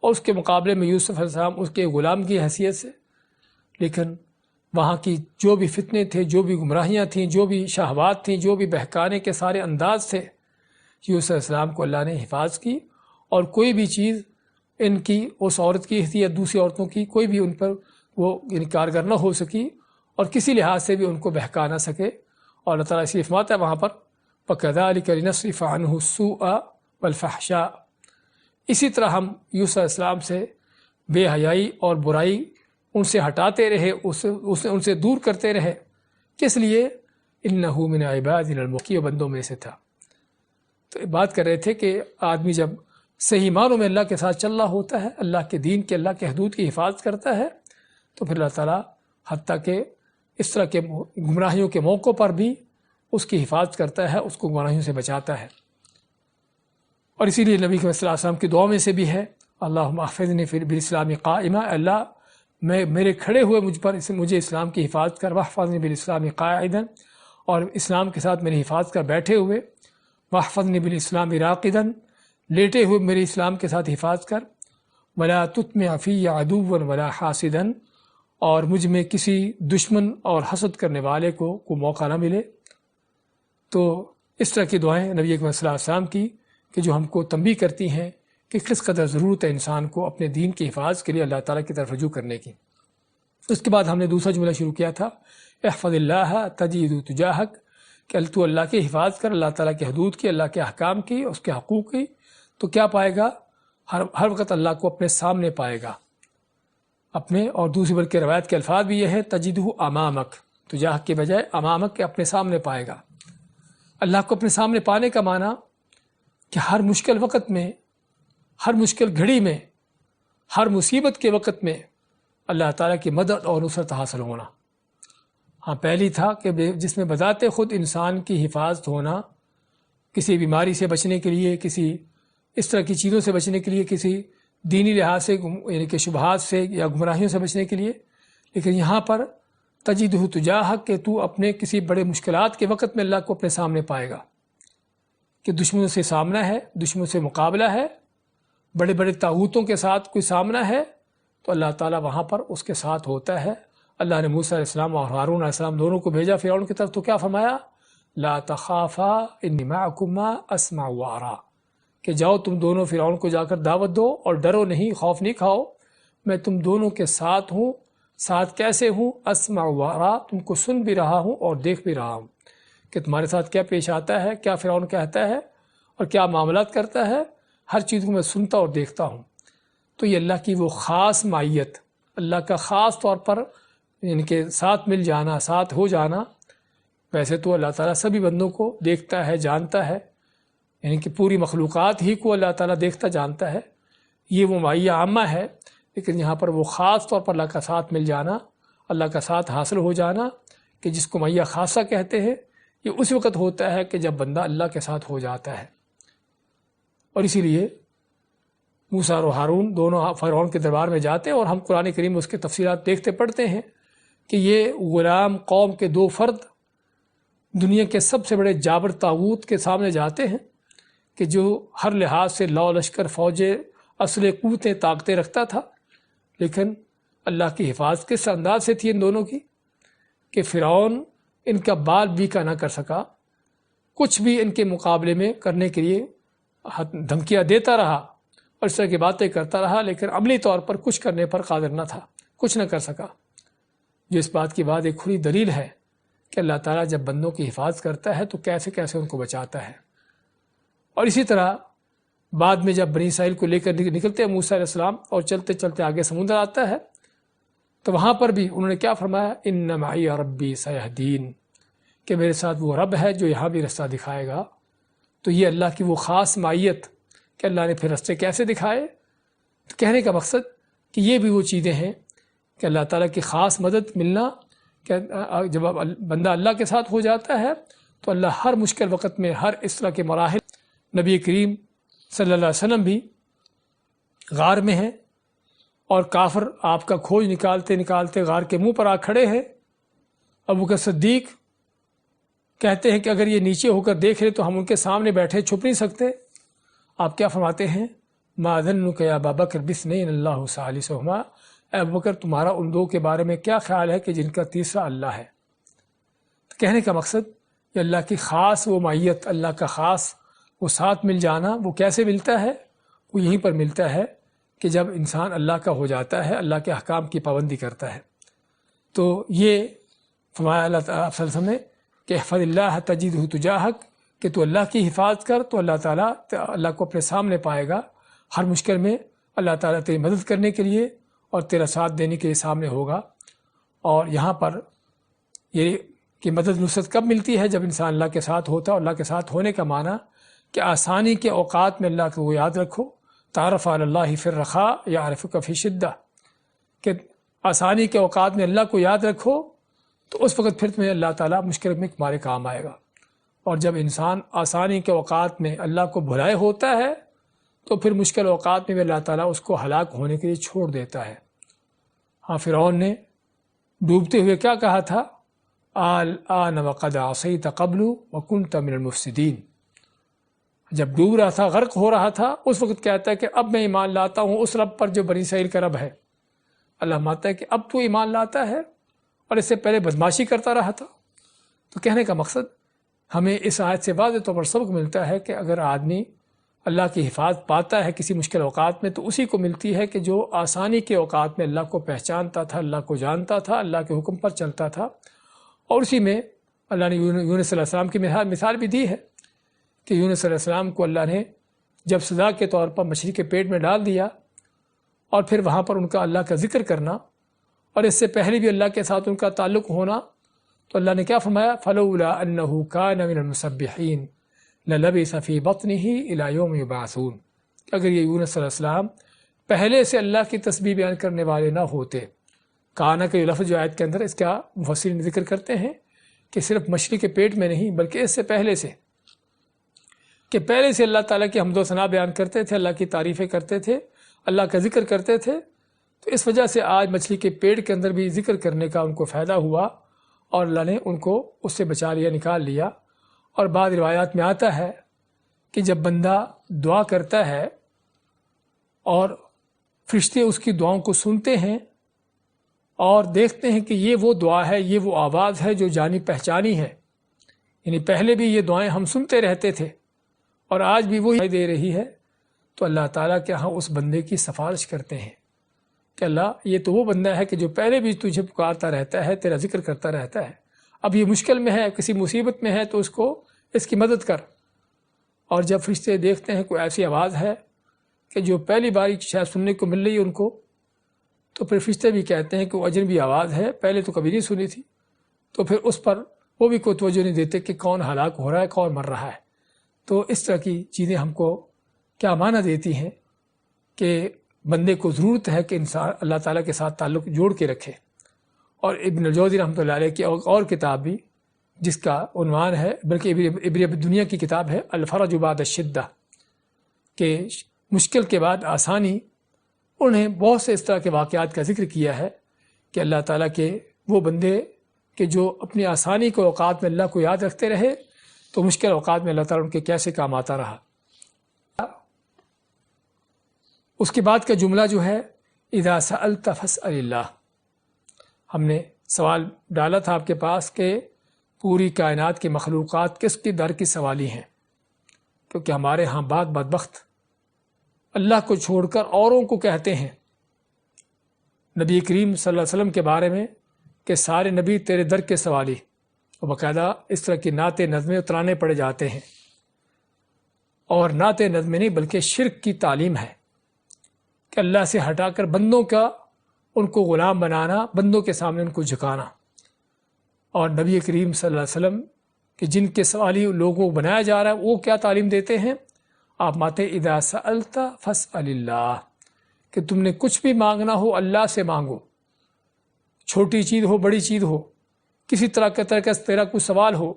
اور اس کے مقابلے میں یوسف علیہ السلام اس کے غلام کی حیثیت سے. لیکن وہاں کی جو بھی فتنے تھے، جو بھی گمراہیاں تھیں، جو بھی شہوات تھیں، جو بھی بہکانے کے سارے انداز تھے، یوسف علیہ السلام کو اللہ نے حفاظت کی، اور کوئی بھی چیز ان کی اس عورت کی حیثیت دوسری عورتوں کی کوئی بھی ان پر وہ یعنی کارگر نہ ہو سکی، اور کسی لحاظ سے بھی ان کو بہکا نہ سکے. اور اللہ تعالیٰ اس لیے فرماتا ہے وہاں پر وَكَذَلِكَ لِنَصْرِفَ عَنْهُ السُّوءَ وَالْفَحْشَاءَ، اسی طرح ہم یوسف علیہ السلام سے بے حیائی اور برائی ان سے ہٹاتے رہے، ان سے دور کرتے رہے. کس لیے؟ إِنَّهُ مِنْ عِبَادِنَا الْمُخْلَصِينَ، بندوں میں سے تھا. تو بات کر رہے تھے کہ آدمی جب صحیح معنوں میں اللہ کے ساتھ چل رہا ہوتا ہے، اللہ کے دین کے، اللہ کے حدود کی حفاظت کرتا ہے، تو پھر اللہ تعالیٰ حتیٰ کہ اس طرح کے گمراہیوں کے موقع پر بھی اس کی حفاظت کرتا ہے، اس کو گمراہیوں سے بچاتا ہے. اور اسی لیے نبی صلی اللہ علیہ وسلم کی دعا میں سے بھی ہے اللہم احفظنی بالاسلام قائما، اللہ میرے کھڑے ہوئے مجھے اسلام کی حفاظت کر، واحفظنی بالاسلام قاعدا، اور اسلام کے ساتھ میری حفاظت کر بیٹھے ہوئے، واحفظنی بالاسلام راقدا، لیٹے ہوئے میرے اسلام کے ساتھ حفاظت کر، ولا تطمع فی عدوا ولا حاسدا، اور مجھ میں کسی دشمن اور حسد کرنے والے کو کوئی موقع نہ ملے. تو اس طرح کی دعائیں نبی اکرم صلی اللہ علیہ وسلم کی کہ جو ہم کو تنبیہ کرتی ہیں کہ کس قدر ضرورت ہے انسان کو اپنے دین کی حفاظت کے لیے اللہ تعالیٰ کی طرف رجوع کرنے کی. اس کے بعد ہم نے دوسرا جملہ شروع کیا تھا احفظ اللہ تجد تجاہک، کہ تو اللہ کی حفاظت کر، اللہ تعالیٰ کے حدود کی، اللہ کے احکام کی، اس کے حقوق کی، تو کیا پائے گا؟ ہر وقت اللہ کو اپنے سامنے پائے گا اپنے. اور دوسری بلکہ روایت کے الفاظ بھی یہ ہے تجدہ امامک، تجاہک کے بجائے امامک، کے اپنے سامنے پائے گا. اللہ کو اپنے سامنے پانے کا معنی کہ ہر مشکل وقت میں، ہر مشکل گھڑی میں، ہر مصیبت کے وقت میں اللہ تعالیٰ کی مدد اور نصرت حاصل ہونا. ہاں پہلی تھا کہ جس میں بذات خود انسان کی حفاظت ہونا، کسی بیماری سے بچنے کے لیے، کسی اس طرح کی چیزوں سے بچنے کے لیے، کسی دینی لحاظ سے یعنی کہ شبہات سے یا گمراہیوں سے بچنے کے لیے، لیکن یہاں پر تجدہ تجاہک کہ تو اپنے کسی بڑے مشکلات کے وقت میں اللہ کو اپنے سامنے پائے گا، کہ دشمنوں سے سامنا ہے، دشمنوں سے مقابلہ ہے، بڑے بڑے طاغوتوں کے ساتھ کوئی سامنا ہے، تو اللہ تعالیٰ وہاں پر اس کے ساتھ ہوتا ہے۔ اللہ نے موسیٰ علیہ السلام اور ہارون علیہ السلام دونوں کو بھیجا فرعون کی طرف، تو کیا فرمایا؟ لا تخافا انی معکما اسمع وارا، کہ جاؤ تم دونوں فرعون کو جا کر دعوت دو اور ڈرو نہیں، خوف نہیں کھاؤ، میں تم دونوں کے ساتھ ہوں۔ ساتھ کیسے ہوں؟ اسمع وارا، تم کو سن بھی رہا ہوں اور دیکھ بھی رہا ہوں کہ تمہارے ساتھ کیا پیش آتا ہے، کیا فرعون کہتا ہے اور کیا معاملات کرتا ہے، ہر چیز کو میں سنتا اور دیکھتا ہوں۔ تو یہ اللہ کی وہ خاص معیت، اللہ کا خاص طور پر یعنی کہ ساتھ مل جانا، ساتھ ہو جانا۔ ویسے تو اللہ تعالیٰ سبھی بندوں کو دیکھتا ہے، جانتا ہے، یعنی کہ پوری مخلوقات ہی کو اللہ تعالیٰ دیکھتا جانتا ہے، یہ وہ معیہ عامہ ہے، لیکن یہاں پر وہ خاص طور پر اللہ کا ساتھ مل جانا، اللہ کا ساتھ حاصل ہو جانا، کہ جس کو معیہ خاصہ کہتے ہیں، یہ اس وقت ہوتا ہے کہ جب بندہ اللہ کے ساتھ ہو جاتا ہے۔ اور اسی لیے موسیٰ اور ہارون دونوں فرعون کے دربار میں جاتے ہیں، اور ہم قرآن کریم میں اس کے تفصیلات دیکھتے پڑھتے ہیں کہ یہ غلام قوم کے دو فرد دنیا کے سب سے بڑے جابر طاغوت کے سامنے جاتے ہیں، کہ جو ہر لحاظ سے لا لشکر، فوجیں، اسلحے، قوتیں، طاقتیں رکھتا تھا، لیکن اللہ کی حفاظت کس انداز سے تھی ان دونوں کی کہ فرعون ان کا بال بیکا نہ کر سکا، کچھ بھی ان کے مقابلے میں کرنے کے لیے دھمکیاں دیتا رہا اور اس طرح کی باتیں کرتا رہا، لیکن عملی طور پر کچھ کرنے پر قادر نہ تھا، کچھ نہ کر سکا، جو اس بات کی بات ایک کھلی دلیل ہے کہ اللہ تعالیٰ جب بندوں کی حفاظت کرتا ہے تو کیسے کیسے ان کو بچاتا ہے۔ اور اسی طرح بعد میں جب بنی اسرائیل کو لے کر نکلتے ہیں موسیٰ علیہ السلام اور چلتے چلتے آگے سمندر آتا ہے، تو وہاں پر بھی انہوں نے کیا فرمایا؟ ان معی ربی سیہدین، کہ میرے ساتھ وہ رب ہے جو یہاں بھی رستہ دکھائے گا۔ تو یہ اللہ کی وہ خاص معیت کہ اللہ نے پھر رستے کیسے دکھائے، تو کہنے کا مقصد کہ یہ بھی وہ چیزیں ہیں کہ اللہ تعالیٰ کی خاص مدد ملنا، کہ جب بندہ اللہ کے ساتھ ہو جاتا ہے تو اللہ ہر مشکل وقت میں، ہر اس طرح کے مراحل، نبی کریم صلی اللہ علیہ وسلم بھی غار میں ہیں اور کافر آپ کا کھوج نکالتے نکالتے غار کے منہ پر آ کھڑے ہیں، ابوبکر صدیق کہتے ہیں کہ اگر یہ نیچے ہو کر دیکھ لیں تو ہم ان کے سامنے بیٹھے چھپ نہیں سکتے۔ آپ کیا فرماتے ہیں؟ ما ظنک یا ابا بکر باثنین اللہ ثالثہما، اے ابوبکر تمہارا ان دو کے بارے میں کیا خیال ہے کہ جن کا تیسرا اللہ ہے۔ تو کہنے کا مقصد یہ اللہ کی خاص وہ معیت، اللہ کا خاص وہ ساتھ مل جانا، وہ کیسے ملتا ہے؟ وہ یہیں پر ملتا ہے کہ جب انسان اللہ کا ہو جاتا ہے، اللہ کے احکام کی پابندی کرتا ہے۔ تو یہ فرمایا اللہ تعالیٰ صلی اللہ علیہ وسلم نے کہ احفظ اللہ تجدہ تجاہک، کہ تو اللہ کی حفاظت کر تو اللہ تعالیٰ اللہ کو اپنے سامنے پائے گا، ہر مشکل میں اللہ تعالیٰ تیری مدد کرنے کے لیے اور تیرا ساتھ دینے کے لیے سامنے ہوگا۔ اور یہاں پر یہ کہ مدد نصرت کب ملتی ہے؟ جب انسان اللہ کے ساتھ ہوتا ہے، اور اللہ کے ساتھ ہونے کا معنی کہ آسانی کے اوقات میں اللہ کو یاد رکھو، تعارف علی اللہ فی الرخاء یعرفک فی الشدہ، کہ آسانی کے اوقات میں اللہ کو یاد رکھو تو اس وقت پھر تمہیں اللہ تعالیٰ مشکل میں تمہارے کام آئے گا، اور جب انسان آسانی کے اوقات میں اللہ کو بھلائے ہوتا ہے تو پھر مشکل اوقات میں بھی اللہ تعالیٰ اس کو ہلاک ہونے کے لیے چھوڑ دیتا ہے۔ ہاں، فرعون نے ڈوبتے ہوئے کیا کہا تھا؟ الآن وقد عصیت قبل وکنت من المفسدین، جب ڈوب رہا تھا، غرق ہو رہا تھا، اس وقت کہتا ہے کہ اب میں ایمان لاتا ہوں اس رب پر جو بنی اسرائیل کا رب ہے۔ اللہ مانتا ہے کہ اب تو ایمان لاتا ہے اور اس سے پہلے بدماشی کرتا رہا تھا۔ تو کہنے کا مقصد ہمیں اس آیت سے واضح طور پر سبق ملتا ہے کہ اگر آدمی اللہ کی حفاظت پاتا ہے کسی مشکل اوقات میں تو اسی کو ملتی ہے کہ جو آسانی کے اوقات میں اللہ کو پہچانتا تھا، اللہ کو جانتا تھا، اللہ کے حکم پر چلتا تھا، اور اسی میں اللہ نے یونس علیہ السلام کی مثال بھی دی ہے کہ یونس علیہ السلام کو اللہ نے جب سزا کے طور پر مچھلی کے پیٹ میں ڈال دیا اور پھر وہاں پر ان کا اللہ کا ذکر کرنا اور اس سے پہلے بھی اللہ کے ساتھ ان کا تعلق ہونا، تو اللہ نے کیا فرمایا؟ فلولا انہ کان من المسبحین للبث فی بطنہ الی یوم یبعثون، اگر یہ یونس علیہ السلام پہلے سے اللہ کی تسبیح بیان کرنے والے نہ ہوتے۔ کانا کا یہ لفظ جو آیت کے اندر اس کا مفسرین ذکر کرتے ہیں کہ صرف مچھلی کے پیٹ میں نہیں بلکہ اس سے پہلے سے، کہ پہلے سے اللہ تعالیٰ کی حمد و ثنا بیان کرتے تھے، اللہ کی تعریفیں کرتے تھے، اللہ کا ذکر کرتے تھے، تو اس وجہ سے آج مچھلی کے پیٹ کے اندر بھی ذکر کرنے کا ان کو فائدہ ہوا اور اللہ نے ان کو اس سے بچا لیا، نکال لیا۔ اور بعض روایات میں آتا ہے کہ جب بندہ دعا کرتا ہے اور فرشتے اس کی دعاؤں کو سنتے ہیں اور دیکھتے ہیں کہ یہ وہ دعا ہے، یہ وہ آواز ہے جو جانی پہچانی ہے، یعنی پہلے بھی یہ دعائیں ہم سنتے رہتے تھے اور آج بھی وہی دے رہی ہے، تو اللہ تعالیٰ کے ہاں اس بندے کی سفارش کرتے ہیں کہ اللہ یہ تو وہ بندہ ہے کہ جو پہلے بھی تجھے پکارتا رہتا ہے، تیرا ذکر کرتا رہتا ہے، اب یہ مشکل میں ہے، کسی مصیبت میں ہے تو اس کی مدد کر۔ اور جب فرشتے دیکھتے ہیں کوئی ایسی آواز ہے کہ جو پہلی باری شاید سننے کو مل رہی ہے ان کو، تو پھر فرشتے بھی کہتے ہیں کہ وہ اجنبی آواز ہے، پہلے تو کبھی نہیں سنی تھی، تو پھر اس پر وہ بھی کوئی توجہ نہیں دیتے کہ کون ہلاک ہو رہا ہے، کون مر رہا ہے۔ تو اس طرح کی چیزیں ہم کو کیا معنی دیتی ہیں کہ بندے کو ضرورت ہے کہ انسان اللہ تعالیٰ کے ساتھ تعلق جوڑ کے رکھے۔ اور ابن الجوزی رحمۃ اللہ علیہ کی اور کتاب بھی جس کا عنوان ہے، بلکہ ابن دنیا کی کتاب ہے الفرج بعد الشدہ، کہ مشکل کے بعد آسانی، انہیں بہت سے اس طرح کے واقعات کا ذکر کیا ہے کہ اللہ تعالیٰ کے وہ بندے کہ جو اپنی آسانی کے اوقات میں اللہ کو یاد رکھتے رہے تو مشکل اوقات میں اللہ تعالیٰ ان کے کیسے کام آتا رہا۔ اس کے بعد کا جملہ جو ہے اذا سألت فاسأل اللہ، ہم نے سوال ڈالا تھا آپ کے پاس کہ پوری کائنات کی مخلوقات کس کی در کی سوالی ہیں، کیونکہ ہمارے ہاں بعض بدبخت اللہ کو چھوڑ کر اوروں کو کہتے ہیں نبی کریم صلی اللہ علیہ وسلم کے بارے میں کہ سارے نبی تیرے در کے سوالی، اور باقاعدہ اس طرح کی نعت نظمیں اترانے پڑے جاتے ہیں، اور نعت نظمیں نہیں بلکہ شرک کی تعلیم ہے کہ اللہ سے ہٹا کر بندوں کا ان کو غلام بنانا، بندوں کے سامنے ان کو جھکانا۔ اور نبی کریم صلی اللہ علیہ وسلم کہ جن کے سوالی لوگوں کو بنایا جا رہا ہے وہ کیا تعلیم دیتے ہیں؟ آپ ماتے اذا سألت فاسأل اللہ، کہ تم نے کچھ بھی مانگنا ہو اللہ سے مانگو، چھوٹی چیز ہو بڑی چیز ہو، کسی طرح کا تیرا کوئی سوال ہو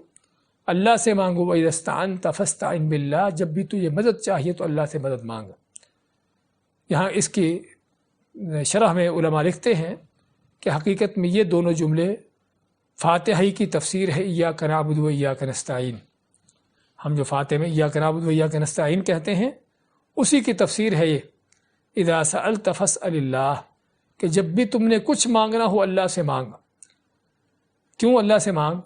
اللہ سے مانگو۔ وَإِذَا اسْتَعَنْتَ فَاسْتَعِنْ بِاللَّهِ، جب بھی تجھے مدد چاہیے تو اللہ سے مدد مانگ۔ یہاں اس کی شرح میں علماء لکھتے ہیں کہ حقیقت میں یہ دونوں جملے فاتحہ کی تفسیر ہے ایاک نعبد و ایاک نستعین۔ ہم جو فاتحہ میں ایاک نعبد و ایاک نستعین کہتے ہیں اسی کی تفسیر ہے یہ اذا سألت فاسأل اللہ، کہ جب بھی تم نے کچھ مانگنا ہو اللہ سے مانگ۔ کیوں اللہ سے مانگ؟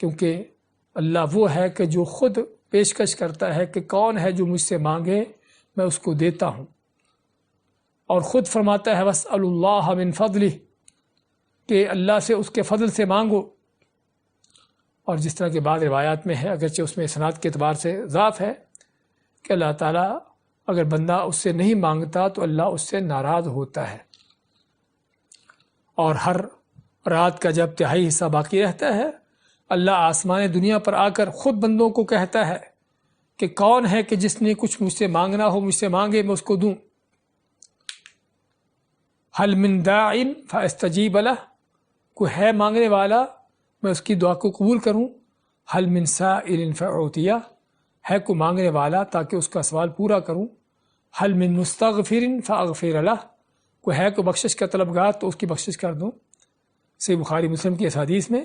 کیونکہ اللہ وہ ہے کہ جو خود پیشکش کرتا ہے کہ کون ہے جو مجھ سے مانگے میں اس کو دیتا ہوں، اور خود فرماتا ہے وَاسْأَلُوا اللَّهَ مِن فَضْلِهِ، کہ اللہ سے اس کے فضل سے مانگو۔ اور جس طرح کے بعض روایات میں ہے، اگرچہ اس میں اسناد کے اعتبار سے ضعف ہے، کہ اللہ تعالیٰ اگر بندہ اس سے نہیں مانگتا تو اللہ اس سے ناراض ہوتا ہے، اور ہر رات کا جب تہائی حصہ باقی رہتا ہے اللہ آسمان دنیا پر آ کر خود بندوں کو کہتا ہے کہ کون ہے کہ جس نے کچھ مجھ سے مانگنا ہو مجھ سے مانگے میں اس کو دوں۔ حل من داع فاستجیب لہ، کوئی ہے مانگنے والا میں اس کی دعا کو قبول کروں۔ حل من سائل فاعطیہ، ہے کوئی مانگنے والا تاکہ اس کا سوال پورا کروں۔ حل من مستغفر فاغفر لہ، کوئی ہے کوئی بخشش کا طلبگار تو اس کی بخشش کر دوں۔ صحیح بخاری مسلم کی اس حدیث میں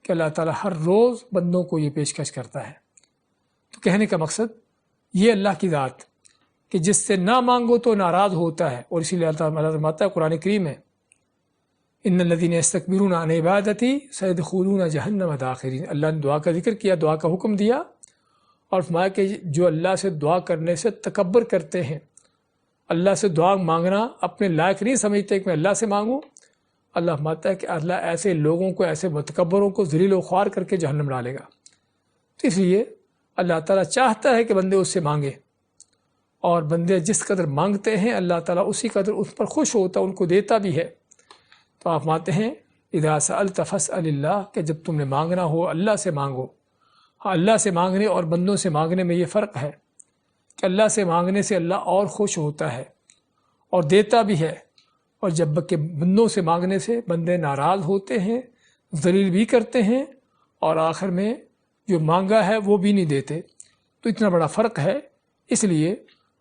کہ اللہ تعالیٰ ہر روز بندوں کو یہ پیشکش کرتا ہے۔ تو کہنے کا مقصد یہ اللہ کی ذات کہ جس سے نہ مانگو تو ناراض ہوتا ہے، اور اسی لیے اللہ تعالیٰ فرماتا ہے قرآن کریم میں ان الذین یستکبرون عن عبادتی سیدخلون جہنم داخرین۔ اللہ نے دعا کا ذکر کیا، دعا کا حکم دیا، اور فرمایا کہ جو اللہ سے دعا کرنے سے تکبر کرتے ہیں، اللہ سے دعا مانگنا اپنے لائق نہیں سمجھتے کہ میں اللہ سے مانگوں، اللہ فرماتا ہے کہ اللہ ایسے لوگوں کو، ایسے متکبروں کو ذلیل و خوار کر کے جہنم ڈالے گا۔ تو اس لیے اللہ تعالیٰ چاہتا ہے کہ بندے اس سے مانگے، اور بندے جس قدر مانگتے ہیں اللہ تعالیٰ اسی قدر اس پر خوش ہوتا ہے، ان کو دیتا بھی ہے۔ تو آپ مانتے ہیں اذا سألت فاسأل اللہ، کہ جب تم نے مانگنا ہو اللہ سے مانگو۔ ہاں، اللہ سے مانگنے اور بندوں سے مانگنے میں یہ فرق ہے کہ اللہ سے مانگنے سے اللہ اور خوش ہوتا ہے اور دیتا بھی ہے، اور جب کہ بندوں سے مانگنے سے بندے ناراض ہوتے ہیں، ذلیل بھی کرتے ہیں، اور آخر میں جو مانگا ہے وہ بھی نہیں دیتے۔ تو اتنا بڑا فرق ہے، اس لیے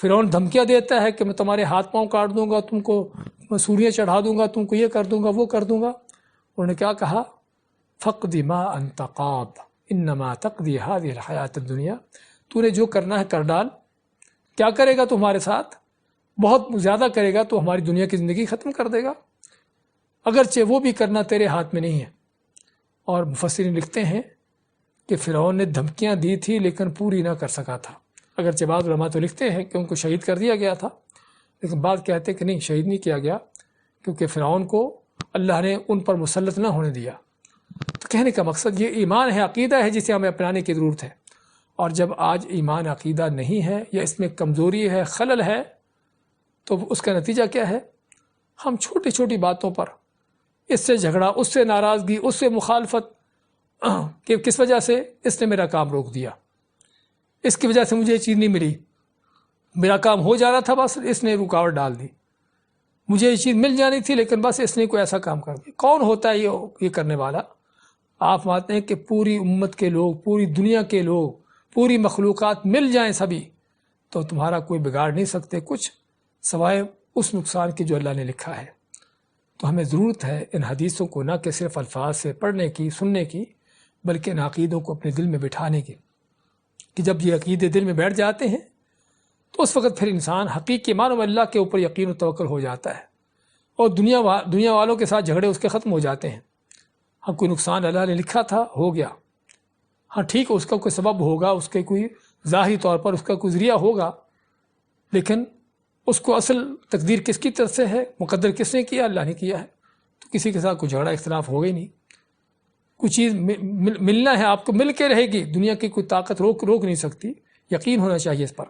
فرعون دھمکیاں دیتا ہے کہ میں تمہارے ہاتھ پاؤں کاٹ دوں گا، تم کو سوریاں چڑھا دوں گا، تم کو یہ کر دوں گا، وہ کر دوں گا۔ انہوں نے کیا کہا؟ فَاقْضِ مَا أَنْتَ قَاضٍ إِنَّمَا تَقْضِي هَذِهِ الْحَيَاةَ الدُّنْيَا، تو نے جو کرنا ہے کر ڈال۔ کیا کرے گا تمہارے ساتھ؟ بہت زیادہ کرے گا تو ہماری دنیا کی زندگی ختم کر دے گا، اگرچہ وہ بھی کرنا تیرے ہاتھ میں نہیں ہے۔ اور مفسرین لکھتے ہیں کہ فرعون نے دھمکیاں دی تھی لیکن پوری نہ کر سکا تھا، اگرچہ بعض علماء تو لکھتے ہیں کہ ان کو شہید کر دیا گیا تھا، لیکن بعض کہتے ہیں کہ نہیں، شہید نہیں کیا گیا، کیونکہ فرعون کو اللہ نے ان پر مسلط نہ ہونے دیا۔ تو کہنے کا مقصد یہ ایمان ہے، عقیدہ ہے، جسے ہمیں اپنانے کی ضرورت ہے۔ اور جب آج ایمان عقیدہ نہیں ہے یا اس میں کمزوری ہے، خلل ہے، تو اس کا نتیجہ کیا ہے؟ ہم چھوٹی چھوٹی باتوں پر اس سے جھگڑا، اس سے ناراضگی، اس سے مخالفت، کہ کس وجہ سے؟ اس نے میرا کام روک دیا، اس کی وجہ سے مجھے یہ چیز نہیں ملی، میرا کام ہو جا رہا تھا، بس اس نے رکاوٹ ڈال دی، مجھے یہ چیز مل جانی تھی لیکن بس اس نے کوئی ایسا کام کر دیا۔ کون ہوتا ہے یہ کرنے والا؟ آپ مانتے ہیں کہ پوری امت کے لوگ، پوری دنیا کے لوگ، پوری مخلوقات مل جائیں سبھی، تو تمہارا کوئی بگاڑ نہیں سکتے کچھ، سوائے اس نقصان کی جو اللہ نے لکھا ہے۔ تو ہمیں ضرورت ہے ان حدیثوں کو نہ کہ صرف الفاظ سے پڑھنے کی، سننے کی، بلکہ ان عقیدوں کو اپنے دل میں بٹھانے کی، کہ جب یہ عقیدے دل میں بیٹھ جاتے ہیں تو اس وقت پھر انسان حقیقی معنوں میں اللہ کے اوپر یقین و توکل ہو جاتا ہے، اور دنیا والوں کے ساتھ جھگڑے اس کے ختم ہو جاتے ہیں۔ ہاں کوئی نقصان اللہ نے لکھا تھا، ہو گیا، ہاں ٹھیک ہے، اس کا کوئی سبب ہوگا، اس کے کوئی ظاہری طور پر اس کا کوئی ذریعہ ہوگا، لیکن اس کو اصل تقدیر کس کی طرف سے ہے، مقدر کس نے کیا؟ اللہ نے کیا ہے۔ تو کسی کے ساتھ کوئی جھگڑا اختلاف ہوگا ہی نہیں۔ کوئی چیز ملنا ہے آپ کو، مل کے رہے گی، دنیا کی کوئی طاقت روک نہیں سکتی، یقین ہونا چاہیے اس پر۔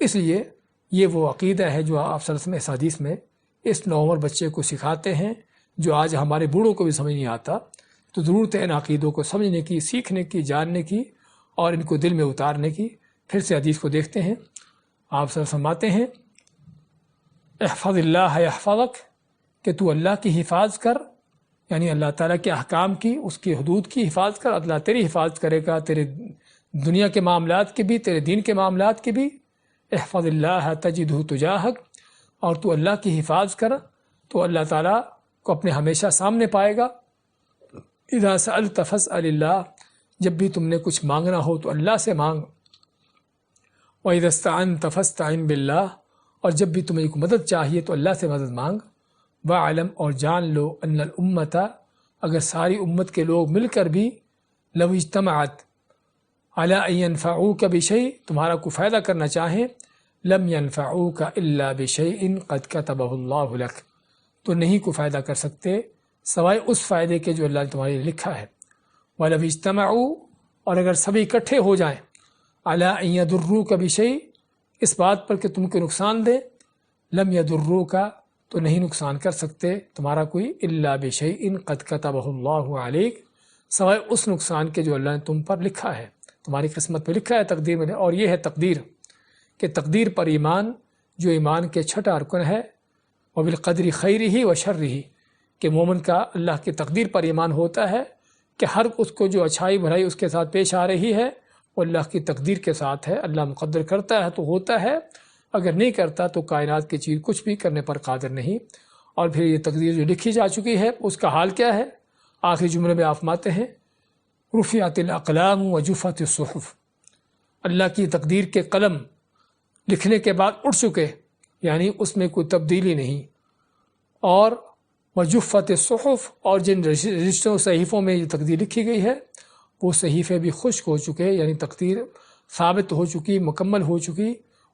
اس لیے یہ وہ عقیدہ ہے جو آپ صلی اللہ علیہ وسلم اس حدیث میں اس نوعمر بچے کو سکھاتے ہیں، جو آج ہمارے بوڑھوں کو بھی سمجھ نہیں آتا۔ تو ضرورت ہے ان عقیدوں کو سمجھنے کی، سیکھنے کی، جاننے کی، اور ان کو دل میں اتارنے کی۔ پھر سے حدیث کو دیکھتے ہیں، آپ صلی اللہ علیہ وسلم فرماتے ہیں احفظ اللہ یحفظک، کہ تو اللہ کی حفاظت کر، یعنی اللہ تعالیٰ کے احکام کی، اس کی حدود کی حفاظت کر، اللہ تیری حفاظت کرے گا، تیرے دنیا کے معاملات کی بھی، تیرے دین کے معاملات کی بھی۔ احفظ اللہ تجدہ تجاہک، اور تو اللہ کی حفاظت کر تو اللہ تعالیٰ کو اپنے ہمیشہ سامنے پائے گا۔ اذا سألت فاسأل اللہ، جب بھی تم نے کچھ مانگنا ہو تو اللہ سے مانگ۔ وَإِذَا اسْتَعَنْتَ فَاسْتَعِنْ بِاللَّهِ، اور جب بھی تمہیں کوئی مدد چاہیے تو اللہ سے مدد مانگ۔ وَاعْلَمْ، اور جان لو، ان الامت، اگر ساری امت کے لوگ مل کر بھی لو اجتمعت علی ان ینفعوک بشیء، تمہارا کو فائدہ کرنا چاہیں، لم ینفعوک الا بشیء قد کتبہ اللہ لک، تو نہیں کو فائدہ کر سکتے سوائے اس فائدے کے جو اللہ نے تمہارے لیے لکھا ہے۔ وَلَوْ اجْتَمَعُوا، اور اگر سبھی اکٹھے ہو جائیں، علی ان یضروک بشیء، اس بات پر کہ تم کو نقصان دے، لم یضروک، تو نہیں نقصان کر سکتے تمہارا کوئی، الا بشیء قد کتبہ اللہ علیک، سوائے اس نقصان کے جو اللہ نے تم پر لکھا ہے، تمہاری قسمت میں لکھا ہے، تقدیر میں۔ اور یہ ہے تقدیر، کہ تقدیر پر ایمان، جو ایمان کے چھٹا رکن ہے، وبالقدر خیرہ و شرہ، کہ مومن کا اللہ کی تقدیر پر ایمان ہوتا ہے، کہ ہر اس کو جو اچھائی بھلائی اس کے ساتھ پیش آ رہی ہے وہ اللہ کی تقدیر کے ساتھ ہے، اللہ مقدر کرتا ہے تو ہوتا ہے، اگر نہیں کرتا تو کائنات کی چیز کچھ بھی کرنے پر قادر نہیں۔ اور پھر یہ تقدیر جو لکھی جا چکی ہے اس کا حال کیا ہے؟ آخری جملے میں آپ فرماتے ہیں رفعت الاقلام وجفت الصحف، اللہ کی تقدیر کے قلم لکھنے کے بعد اٹھ چکے، یعنی اس میں کوئی تبدیلی نہیں۔ اور وجفت الصحف، اور جن رجسٹروں صحیفوں میں یہ تقدیر لکھی گئی ہے وہ صحیفے بھی خشک ہو چکے، یعنی تقدیر ثابت ہو چکی، مکمل ہو چکی،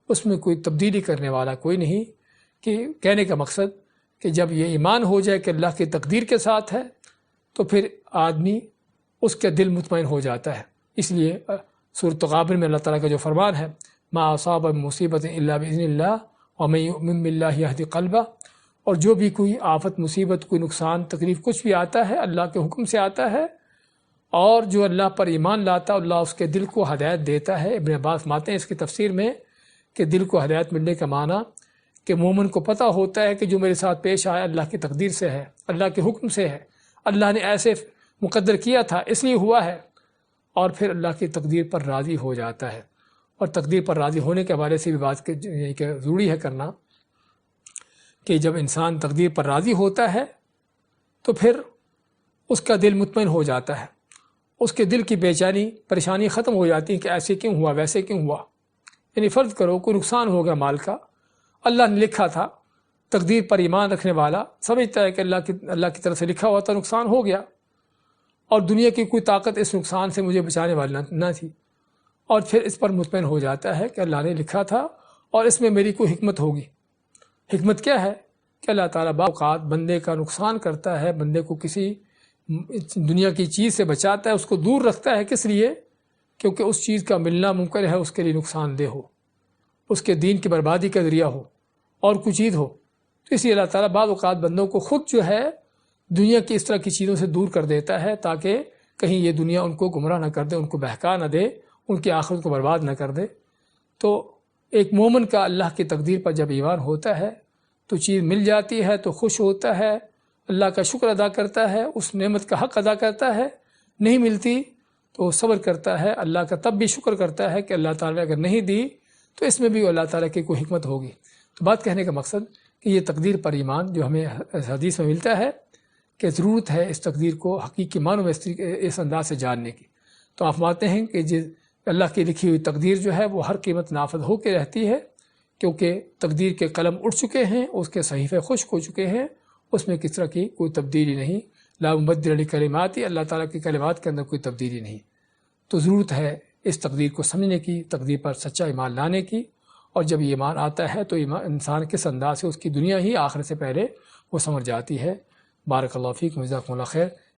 اس میں کوئی تبدیلی کرنے والا کوئی نہیں۔ کہ کہنے کا مقصد کہ جب یہ ایمان ہو جائے کہ اللہ کی تقدیر کے ساتھ ہے تو پھر آدمی اس کے دل مطمئن ہو جاتا ہے۔ اس لیے سورۃ تغابن میں اللہ تعالیٰ کا جو فرمان ہے ما اصاب من مصیبت الا باذن اللہ ومن یؤمن باللہ یہدی قلبہ، اور جو بھی کوئی آفت، مصیبت، کوئی نقصان، تکلیف، کچھ بھی آتا ہے اللہ کے حکم سے آتا ہے، اور جو اللہ پر ایمان لاتا ہے اللہ اس کے دل کو ہدایت دیتا ہے۔ ابن عباس فرماتے ہیں اس کی تفسیر میں کہ دل کو ہدایت ملنے کا معنی کہ مومن کو پتہ ہوتا ہے کہ جو میرے ساتھ پیش آیا اللہ کی تقدیر سے ہے، اللہ کے حکم سے ہے، اللہ نے ایسے مقدر کیا تھا اس لیے ہوا ہے، اور پھر اللہ کی تقدیر پر راضی ہو جاتا ہے۔ اور تقدیر پر راضی ہونے کے حوالے سے بھی بات کہ ضروری ہے کرنا کہ جب انسان تقدیر پر راضی ہوتا ہے تو پھر اس کا دل مطمئن ہو جاتا ہے، اس کے دل کی بے چینی پریشانی ختم ہو جاتی ہے کہ ایسے کیوں ہوا، ویسے کیوں ہوا۔ یعنی فرض کرو کوئی نقصان ہو گیا مال کا، اللہ نے لکھا تھا، تقدیر پر ایمان رکھنے والا سمجھتا ہے کہ اللہ کی طرف سے لکھا ہوا تھا، نقصان ہو گیا اور دنیا کی کوئی طاقت اس نقصان سے مجھے بچانے والی نہ تھی، اور پھر اس پر مطمئن ہو جاتا ہے کہ اللہ نے لکھا تھا اور اس میں میری کوئی حکمت ہوگی۔ حکمت کیا ہے کہ اللہ تعالیٰ بعض اوقات بندے کا نقصان کرتا ہے، بندے کو کسی دنیا کی چیز سے بچاتا ہے، اس کو دور رکھتا ہے، کس لیے؟ کیونکہ اس چیز کا ملنا ممکن ہے اس کے لیے نقصان دہ ہو، اس کے دین کی بربادی کا ذریعہ ہو اور کوئی چیز ہو۔ تو اس لیے اللہ تعالیٰ بعض اوقات بندوں کو خود جو ہے دنیا کی اس طرح کی چیزوں سے دور کر دیتا ہے تاکہ کہیں یہ دنیا ان کو گمراہ نہ کر دے، ان کو بہکا نہ دے، ان کی آخرت کو برباد نہ کر دے۔ تو ایک مومن کا اللہ کی تقدیر پر جب ایمان ہوتا ہے تو چیز مل جاتی ہے تو خوش ہوتا ہے، اللہ کا شکر ادا کرتا ہے، اس نعمت کا حق ادا کرتا ہے، نہیں ملتی تو صبر کرتا ہے، اللہ کا تب بھی شکر کرتا ہے کہ اللہ تعالیٰ نے اگر نہیں دی تو اس میں بھی اللہ تعالیٰ کی کوئی حکمت ہوگی۔ تو بات کہنے کا مقصد کہ یہ تقدیر پر ایمان جو ہمیں حدیث میں ملتا ہے کہ ضرورت ہے اس تقدیر کو حقیقی معنوں میں اس انداز سے جاننے کی۔ تو آپ مانتے ہیں کہ اللہ کی لکھی ہوئی تقدیر جو ہے وہ ہر قیمت نافذ ہو کے رہتی ہے، کیونکہ تقدیر کے قلم اٹھ چکے ہیں، اس کے صحیفے خشک ہو چکے ہیں، اس میں کس طرح کی کوئی تبدیلی نہیں۔ لا مبدل لکلماتی، اللہ تعالیٰ کی کلمات کے اندر کوئی تبدیلی نہیں۔ تو ضرورت ہے اس تقدیر کو سمجھنے کی، تقدیر پر سچا ایمان لانے کی، اور جب یہ ایمان آتا ہے تو انسان کس انداز سے اس کی دنیا ہی آخرت سے پہلے وہ سمجھ جاتی ہے۔ بارک اللہ فیکم، جزاکم اللہ خیر۔